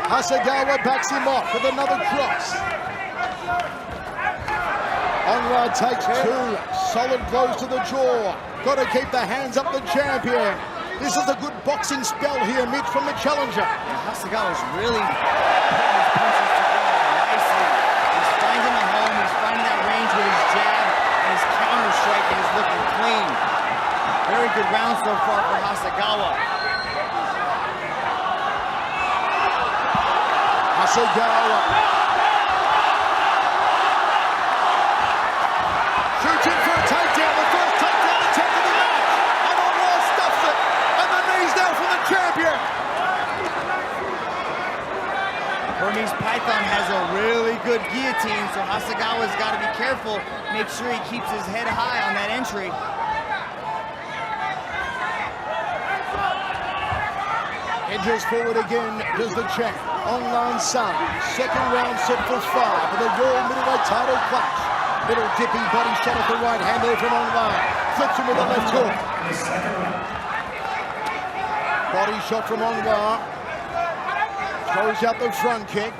Hasegawa backs him off with another cross. Aung La takes 2 solid blows to the jaw. Got to keep the hands up, the champion. This is a good boxing spell here, Mitch, from the challenger. Hasegawa's really putting his punches together nicely. He's finding the home, he's finding that range with his jab, and his counter striking is looking clean. Very good round so far for Hasegawa. Hasegawa. Shooting for a takedown, the first takedown attempt of the match. And Aung La stuffs it. And the knees down from the champion. Burmese Python guillotine, so Hasegawa's got to be careful, make sure he keeps his head high on that entry. Edges forward again, does the check. Aung La Fights, second round set for 5 for the World Middleweight title clash. Little dipping body shot at the right hand there from Aung La. Flips him with a left hook. Body shot from Aung La. Throws out the front kick.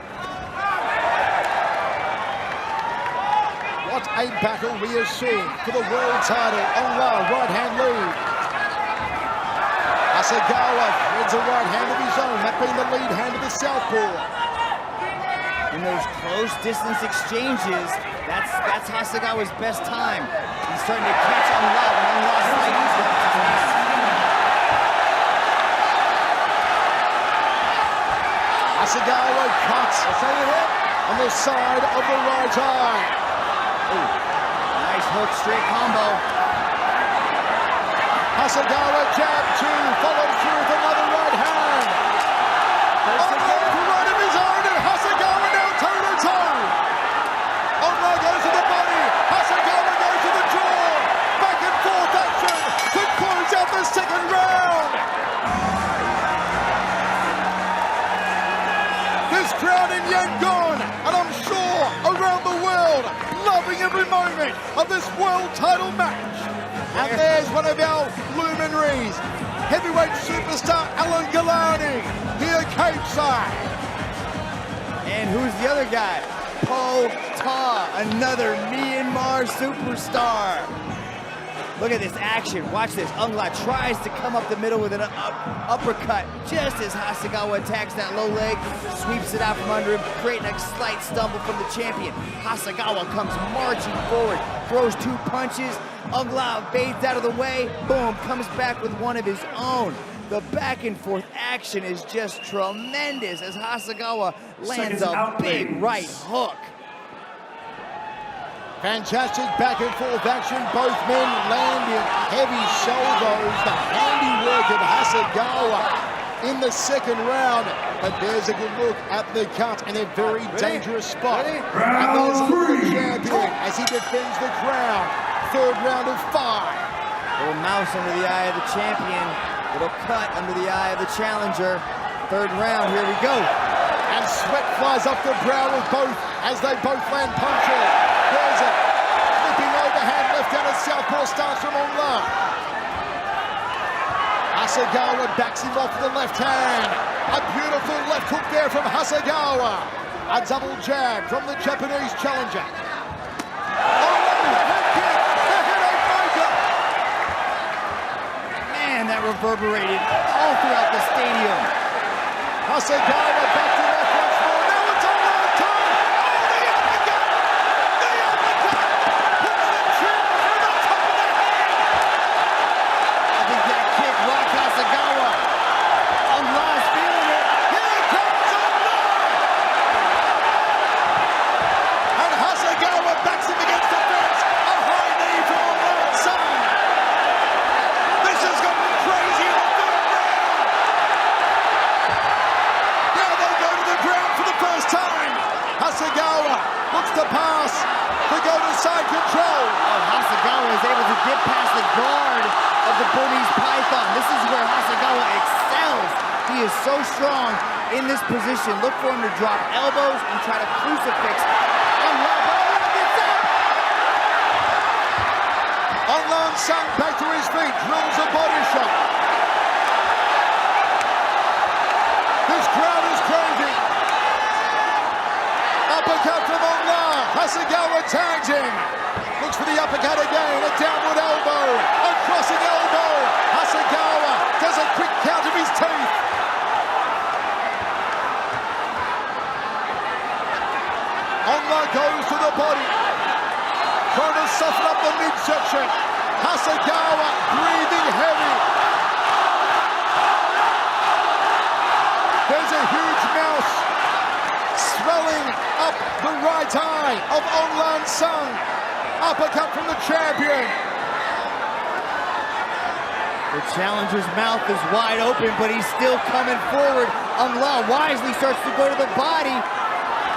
What a battle we are seeing for the world title. Aung La, right hand lead. Hasegawa threads a right hand of his own, that being the lead hand of the southpaw. In those close distance exchanges, that's Hasegawa's best time. He's starting to catch Aung La when Aung La's fighting. Hasegawa cuts on the side of the right eye. Ooh, nice hook, straight combo. Hasegawa jab 2, follows through with another right hand. Aung La to right of his own, and Hasegawa now toe-to-toe. Aung La goes to the body, Hasegawa goes to the jaw. Back and forth action to close out the second round. This crowd in Yangon, and I'm sure around the world, loving every moment of this world title match. And there's one of our luminaries, heavyweight superstar Alan Galani, here Capeside. And who's the other guy? Po Ta, another Myanmar superstar. Look at this action. Watch this. Aung La tries to come up the middle with an uppercut just as Hasegawa attacks that low leg, sweeps it out from under him, creating a slight stumble from the champion. Hasegawa comes marching forward, throws 2 punches. Aung La fades out of the way, boom, comes back with one of his own. The back and forth action is just tremendous as Hasegawa lands a big right hook. Fantastic back and forth action. Both men landing heavy shoulders. The handiwork of Hasegawa in the second round. But there's a good look at the cut in a very dangerous spot. And there's a look at the champion as he defends the crown. Third round of 5. Little mouse under the eye of the champion. Little cut under the eye of the challenger. Third round, here we go. And sweat flies up the brow of both as they both land punches. There's a flipping overhand left-handed southpaw starts from Aung La. Hasegawa backs him off with the left hand. A beautiful left hook there from Hasegawa. A double jab from the Japanese challenger. That reverberated all throughout the stadium. Hasegawa backed it off once more. Now it's a long time. Oh, the uppercut! The uppercut! Puts the chin through the top of the head. I think that kick rocked Hasegawa. Aung La's feeling it. Here comes Aung La! And Hasegawa backs him against the fence. A high knee from Aung La's son. This has got crazy in the third round. Now they go to the ground for the first time. Hasegawa looks to pass to go to side control. Oh, Hasegawa is able to get past the guard of the Burmese Python. This is where Hasegawa excels. He is so strong in this position. Look for him to drop elbows and try to crucifix. Aung La gets up. Aung La sunk back to his feet, drills a body shot. This crowd is crazy. Uppercut from Aung La. Hasegawa tags him. Looks for the uppercut again. A downward elbow. A crossing elbow. Hasegawa does a quick count of his teeth. Aung La goes to the body. Trying to soften up the midsection. Hasegawa breathing heavy. There's a huge mouse swelling up the right eye of Aung La Sung. Uppercut from the champion. The challenger's mouth is wide open, but he's still coming forward. Aung La wisely starts to go to the body.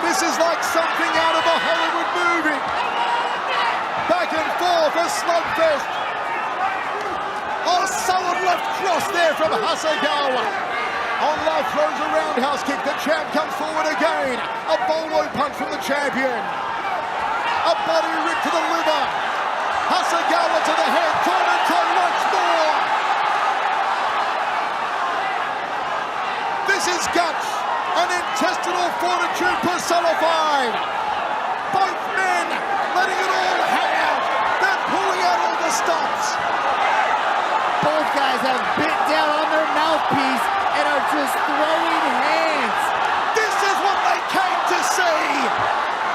This is like something out of a Hollywood movie. Back and forth, a slugfest. Oh, solid left cross there from Hasegawa. Aung La throws a roundhouse kick. The champ comes forward again. A bolo punch from the champion. A body rip to the liver. Hasegawa to the head. Toe-to-toe once more. This is guts. An intestinal fortitude personified. Both men letting it all hang out. They're pulling out all the stops. Both guys have bit down on their mouthpiece and are just throwing hands. This is what they came to see.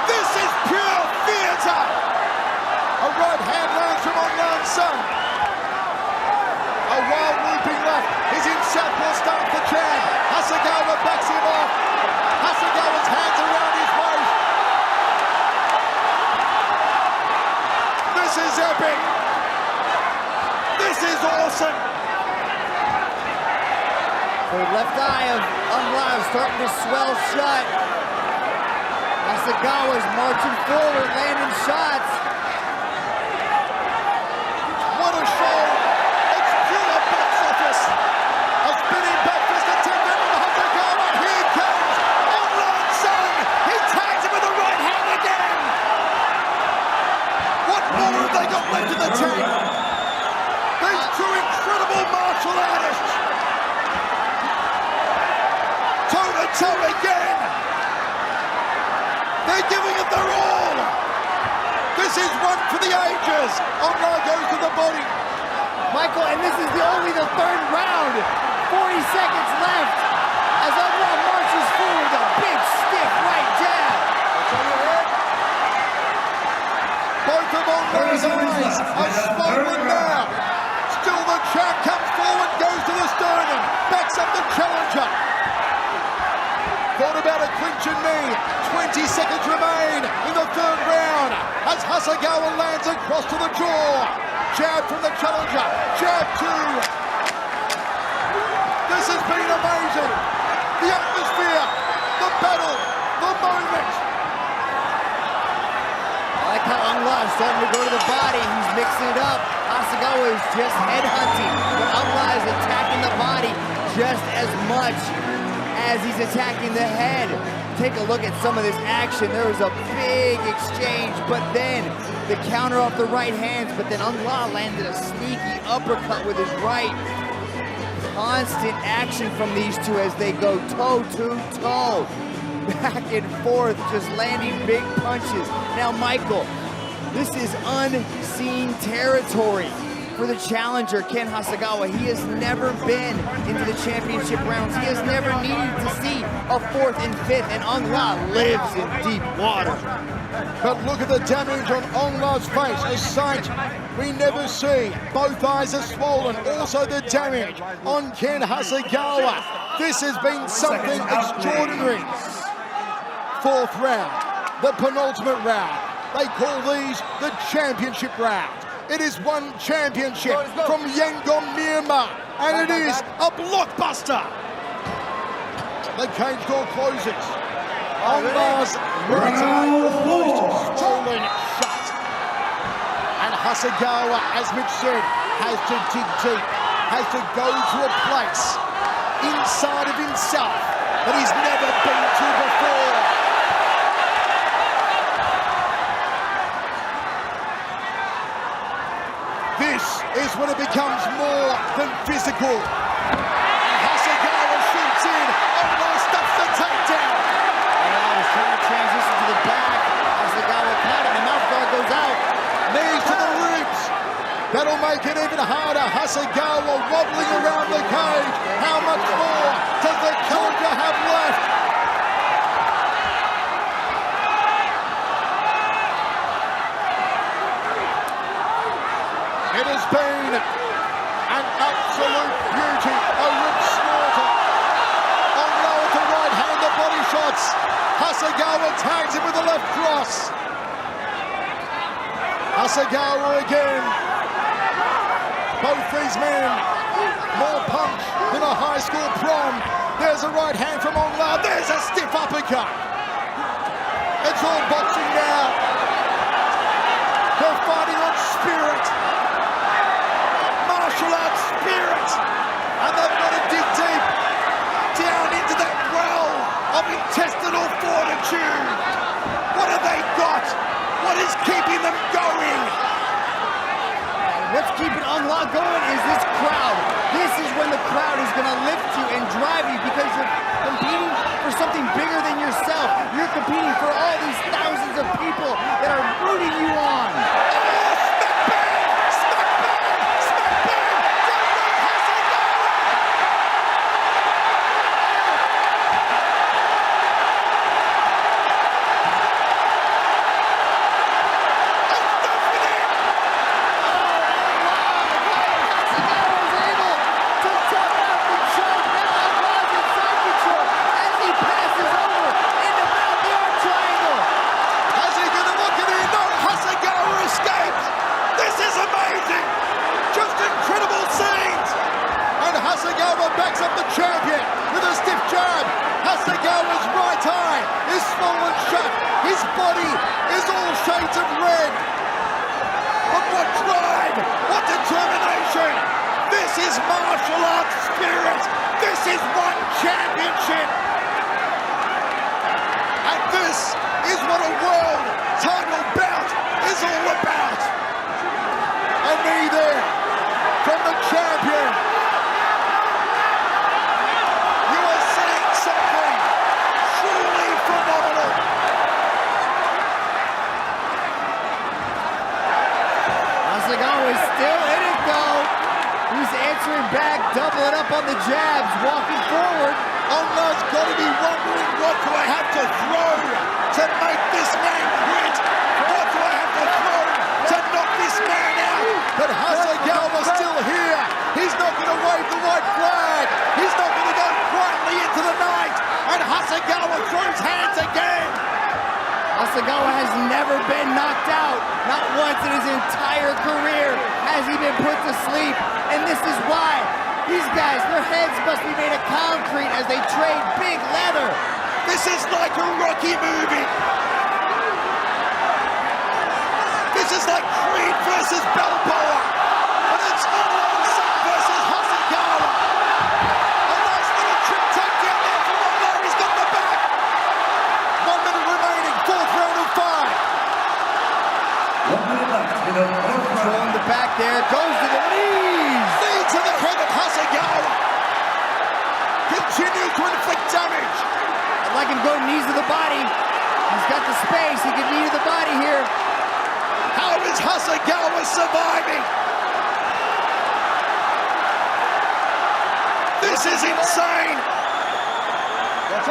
This is pure theater. A right hand lands from Aung La's son. A wild looping left. He's in southpaw stance for champ. Hasegawa backs him off. Hasegawa's hands around his waist. This is epic. This is awesome. The left eye of Aung La is starting to swell shut. Hasegawa's marching forward, landing shots. What a show. It's pure box office. A spinning back fist attempt from Hasegawa. Here comes Aung La's son. He tags him with the right hand again. What more have they got left in the tank? These two incredible martial artists. Toe-to-toe again. They're giving it their all. This is one for the ages. Aung La goes to the body. Michael, and this is only the third round. 40 seconds left as Aung La marches forward with a big stiff right jab. Both of Aung La's eyes are swollen now. Still the champ comes forward, goes to the sternum, backs up the challenger. Thought about a clinching knee. 20 seconds remain in the third round as Hasegawa lands across to the jaw. Jab from the challenger. Jab two. This has been amazing. The atmosphere, the battle, the moment. I like how Aung La is starting to go to the body. He's mixing it up. Hasegawa is just headhunting, but Aung La is attacking the body just as much as he's attacking the head. Take a look at some of this action. There was a big exchange, but then the counter off the right hands, but then Aung La landed a sneaky uppercut with his right. Constant action from these two as they go toe-to-toe. Back and forth, just landing big punches. Now, Michael, this is unseen territory for the challenger, Ken Hasegawa. He has never been into the championship rounds. He has never needed to see a fourth and fifth, and Aung La lives in deep water. But look at the damage on Aung La's face, a sight we never see. Both eyes are swollen, also the damage on Ken Hasegawa. This has been something extraordinary. Fourth round, the penultimate round. They call these the championship round. It is one championship from Yangon, Myanmar, and it is a blockbuster. The cage door closes. Aung La's right eye almost swollen shut. And Hasegawa, as Mitch said, has to dig deep, has to go to a place inside of himself that he's never been to before. This is when it becomes more than physical. And Hasegawa shoots in. Aung La stops the takedown. He's trying to transition to the back. Hasegawa caught him. The mouth guard goes out. Knees to the ribs. That'll make it even harder. Hasegawa wobbling around the cage. How much more does the challenger have left? It has been an absolute beauty, a rip slaughter. Aung La with the right hand, the body shots. Hasegawa tags him with the left cross. Hasegawa again. Both these men, more punch than a high school prom. There's a right hand from Aung La. There's a stiff uppercut. It's all boxing now. They're fighting on spirit. Martial arts spirit. And they've got to dig deep down into that well of intestinal fortitude. What have they got? What is keeping them going? What's keeping Aung La going is this crowd. This is when the crowd is going to lift you and drive you because you're competing for something bigger than yourself. You're competing for all these thousands of people that are rooting you on. Backs up the champion with a stiff jab. Hasegawa's right eye is swollen shut. His body is all shades of red. But what drive, what determination. This is martial arts spirit. This is one championship. And this is what a world title bout is all about. And me there, from the champion. Is still in it though. He's answering back, doubling up on the jabs, walking forward. Aung La's got to be wondering, what do I have to throw to make this man quit? What do I have to throw to knock this man out? But Hasegawa's still here. He's not going to wave the white flag. He's not going to go quietly into the night. And Hasegawa throws hands again. Hasegawa has never been knocked out. Not once in his entire career has he been put to sleep. And this is why these guys, their heads must be made of concrete as they trade big leather. This is like a Rocky movie. This is like Creed versus Balboa. And it's Aung La Fights versus Hasegawa. A nice little trick takedown there from Aung La. He's got the back. 1 minute remaining, fourth round of 5. 1 minute left in the fourth round. Throwing the back there, goes to the knees. Knee to the head of Hasegawa. Continues to inflict damage. I'd like him to go knees to the body. He's got the space, he can knee to the body here. How is Hasegawa surviving? This is insane.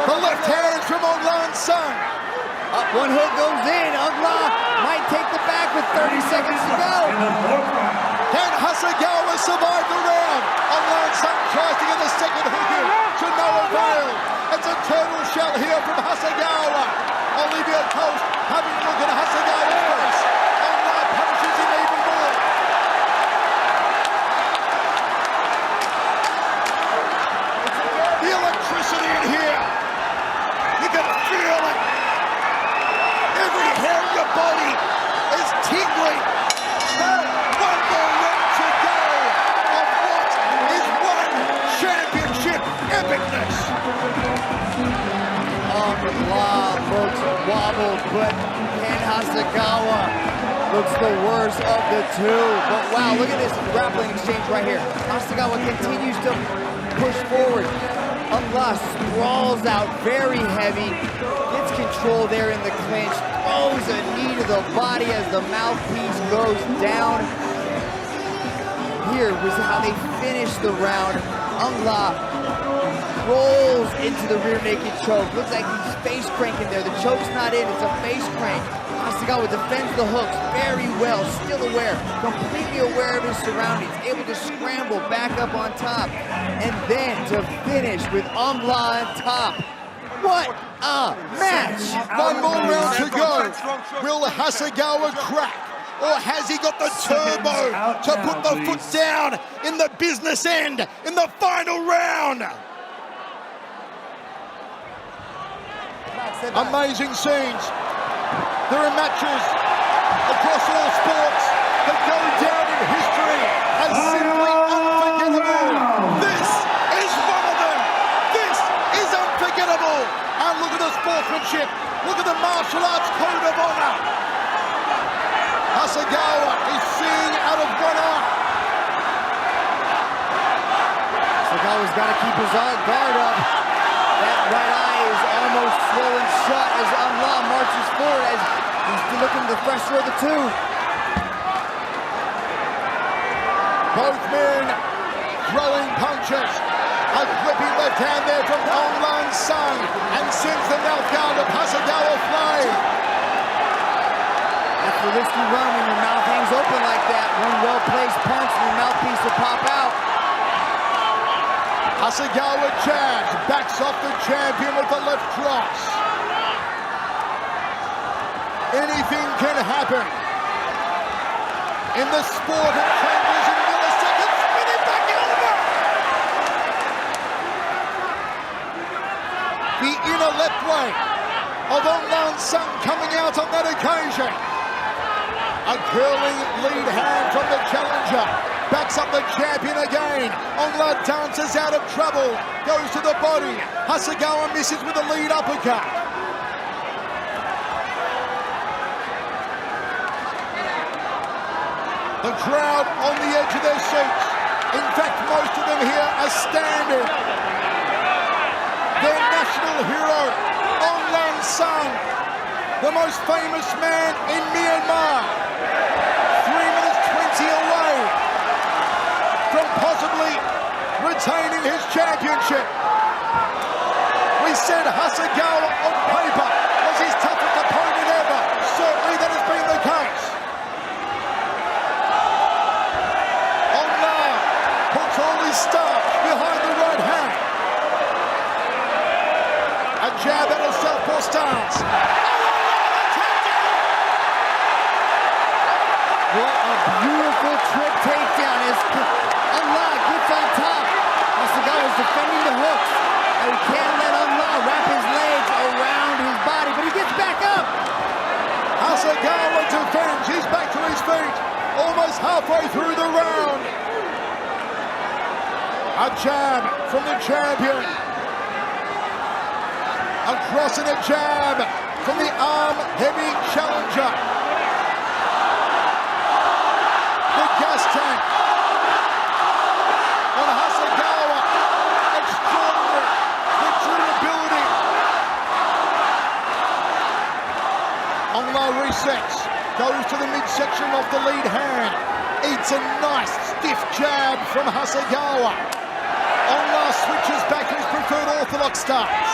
The left hand from Aung La's son. Up one hook goes in. Aung La might take the back with 30 seconds to go. In the fourth round. Can Hasegawa survive the round? Aung La's son tries to get the second hook in to no avail. It's a total shell here from Hasegawa. Olivia Coast having a look at Hasegawa's face. Aung La punishes him even more. The electricity in here. You can feel it. Every hair in your body is tingling. One more round to go of what is one championship epicness. Aung La looks wobbled, but Ken Hasegawa looks the worst of the two. But wow, look at this grappling exchange right here. Hasegawa continues to push forward. Aung La sprawls out very heavy, gets control there in the clinch, throws a knee to the body as the mouthpiece goes down. Here was how they finished the round. Aung La rolls into the rear naked choke. Looks like he's face cranking there. The choke's not in, it's a face crank. Hasegawa defends the hooks very well, still aware, completely aware of his surroundings, able to scramble back up on top, and then to finish with Aung La on top. What a match! One more round to go. Will Hasegawa crack? Or has he got the turbo to put the foot down in the business end in the final round? Amazing scenes. There are matches across all sports that go down in history as simply unforgettable. This is one of them. This is unforgettable. And look at the sportsmanship. Look at the martial arts code of honor. Hasegawa is seeing out of one eye. Hasegawa's got to keep his guard up. That right eye is almost swollen shut as Aung La marches forward as he's looking the fresher of the two. Both men throwing punches. A gripping left hand there from Aung La Sung and sends the mouth guard of Hasegawa flying. That's a risky run when your mouth hangs open like that. One well-placed punch and your mouthpiece will pop out. Hasegawa jabs, backs off the champion with the left cross. Anything can happen in the sport of changes in milliseconds. Spinning back over. The inner left way of Aung La Sung coming out on that occasion. A curling lead hand from the challenger. Backs up the champion again. Aung La dances out of trouble. Goes to the body. Hasegawa misses with a lead uppercut. The crowd on the edge of their seats. In fact, most of them here are standing. Their national hero, Aung La Sung, the most famous man in Myanmar. 3 minutes 20 away from possibly retaining his championship. We said Hasegawa on paper was his toughest opponent ever. Certainly that has been the case. Aung La puts all his stuff behind the right hand. A jab at a southpaw stance. What a beautiful trip takedown as Aung La gets on top. Hasegawa's defending the hooks. And he can't let Aung La wrap his legs around his body, but he gets back up. Hasegawa defends. He's back to his feet. Almost halfway through the round. A jab from the champion. A cross and a jab from the arm-heavy challenger. The gas tank on Hasegawa. Extraordinary. The durability. Aung La resets. Goes to the midsection of the lead hand. Eats a nice stiff jab from Hasegawa. Aung La switches back to his preferred orthodox stance.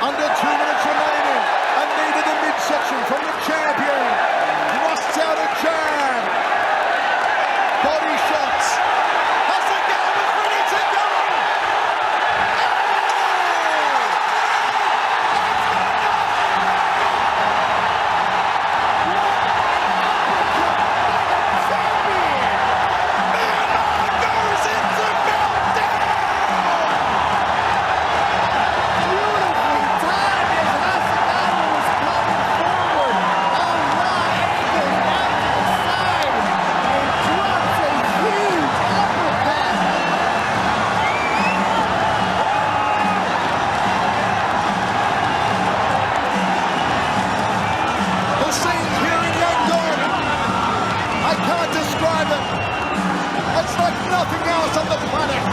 Under 2 minutes remaining. A knee to the midsection from the champion. Thrusts out a jab. Body shots. Hasegawa's ready to go. Myanmar goes into meltdown. Beautifully timed as Hasegawa was coming forward. Aung La angles out to the side and drops a huge uppercut. The scenes here in Yangon, I can't describe it. It's like nothing else on the planet.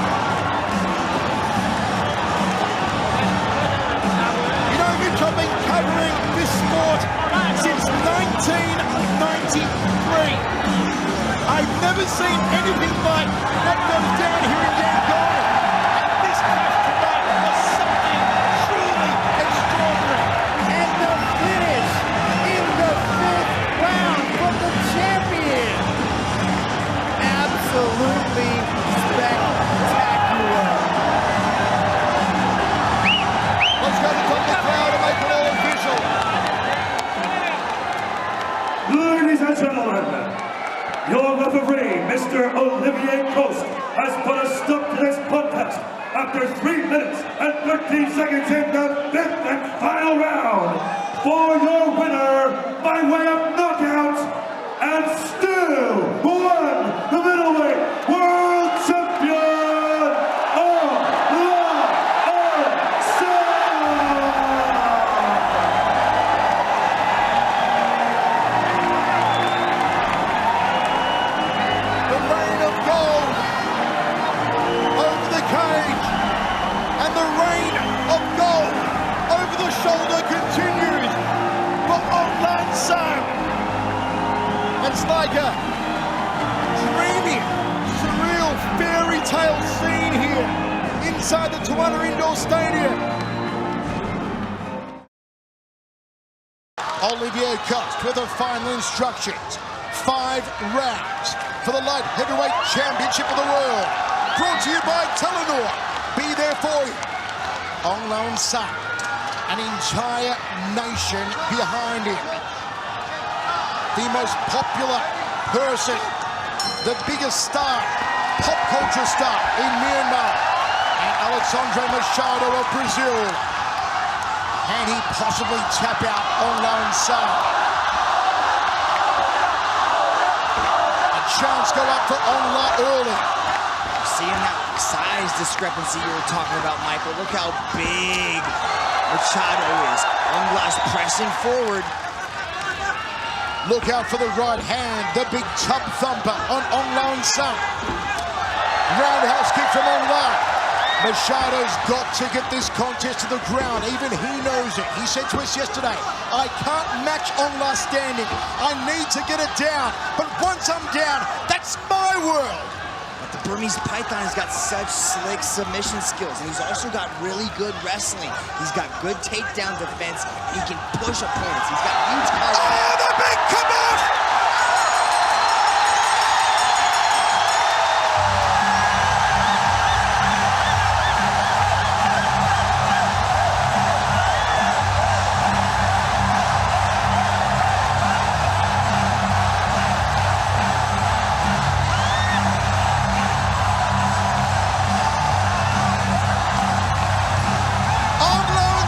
You know, Mitch, I've been covering this sport since 1993. I've never seen anything like what goes down here in Yangon. And this match tonight was something truly extraordinary. And the finish in the 5th round from the champion. Absolutely spectacular. Let's go to the top of the crowd and make it all official. Ladies and gentlemen, your referee, Mr. Olivier Coast, has put a stop to this contest after 3 minutes and 13 seconds in the 5th and final round. for your winner by way of knockout and still won the middleweight world champion, Aung La The reign of gold over the cage, and the reign of gold over the shoulder continues for Aung La Fights. It's like a dreamy, surreal fairy tale scene here inside the Tawana Indoor Stadium. Olivier Coste with the final instructions. 5 rounds for the light heavyweight championship of the world. Brought to you by Telenor. Be there for you. Aung La Fights, an entire nation behind him. The most popular person, the biggest star, pop culture star in Myanmar, and Alexandre Machado of Brazil. Can he possibly tap out Aung La Fights? Chance go up for Aung La early. Seeing that size discrepancy you were talking about, Michael. Look how big Machado is. Aung La's pressing forward. Look out for the right hand, the big tub thumper on Aung La Fights. Roundhouse kick from Aung La. Machado's got to get this contest to the ground. Even he knows it. He said to us yesterday, I can't match Aung La standing. I need to get it down. But once I'm down, that's my world. But the Burmese Python has got such slick submission skills, and he's also got really good wrestling. He's got good takedown defense. He can push opponents. He's got huge cardio. Oh, the big come off!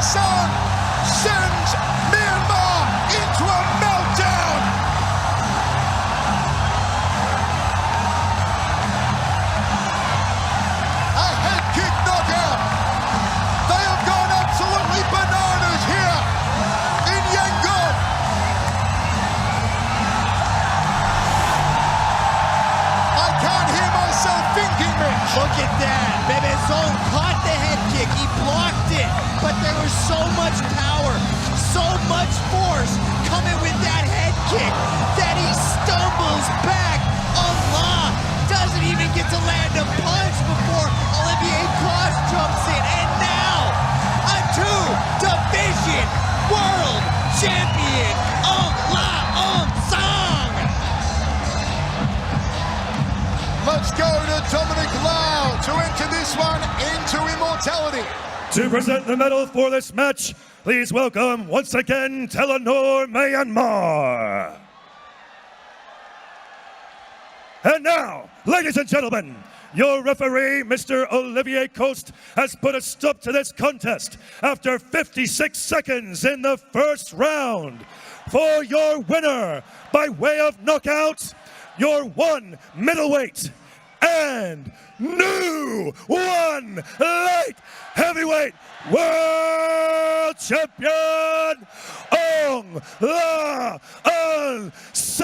Sends Myanmar into a meltdown. A head kick knockout. They have gone absolutely bananas here in Yangon. I can't hear myself thinking, Mitch. Look at that. Bebezon caught the head kick. He blocked it. But there was so much power, so much force coming with that head kick that he stumbles back. Aung La doesn't even get to land a punch before Olivier Coste jumps in. And now, a 2-division world champion, Aung La Fights. Let's go to Dominic Lau to enter this one into immortality. To present the medal for this match, please welcome once again Telenor Myanmar. And now, ladies and gentlemen, your referee, Mr. Olivier Coste, has put a stop to this contest after 56 seconds in the first round. For your winner, by way of knockout, your 1 middleweight and new 1 light heavyweight world champion, Aung La Fights.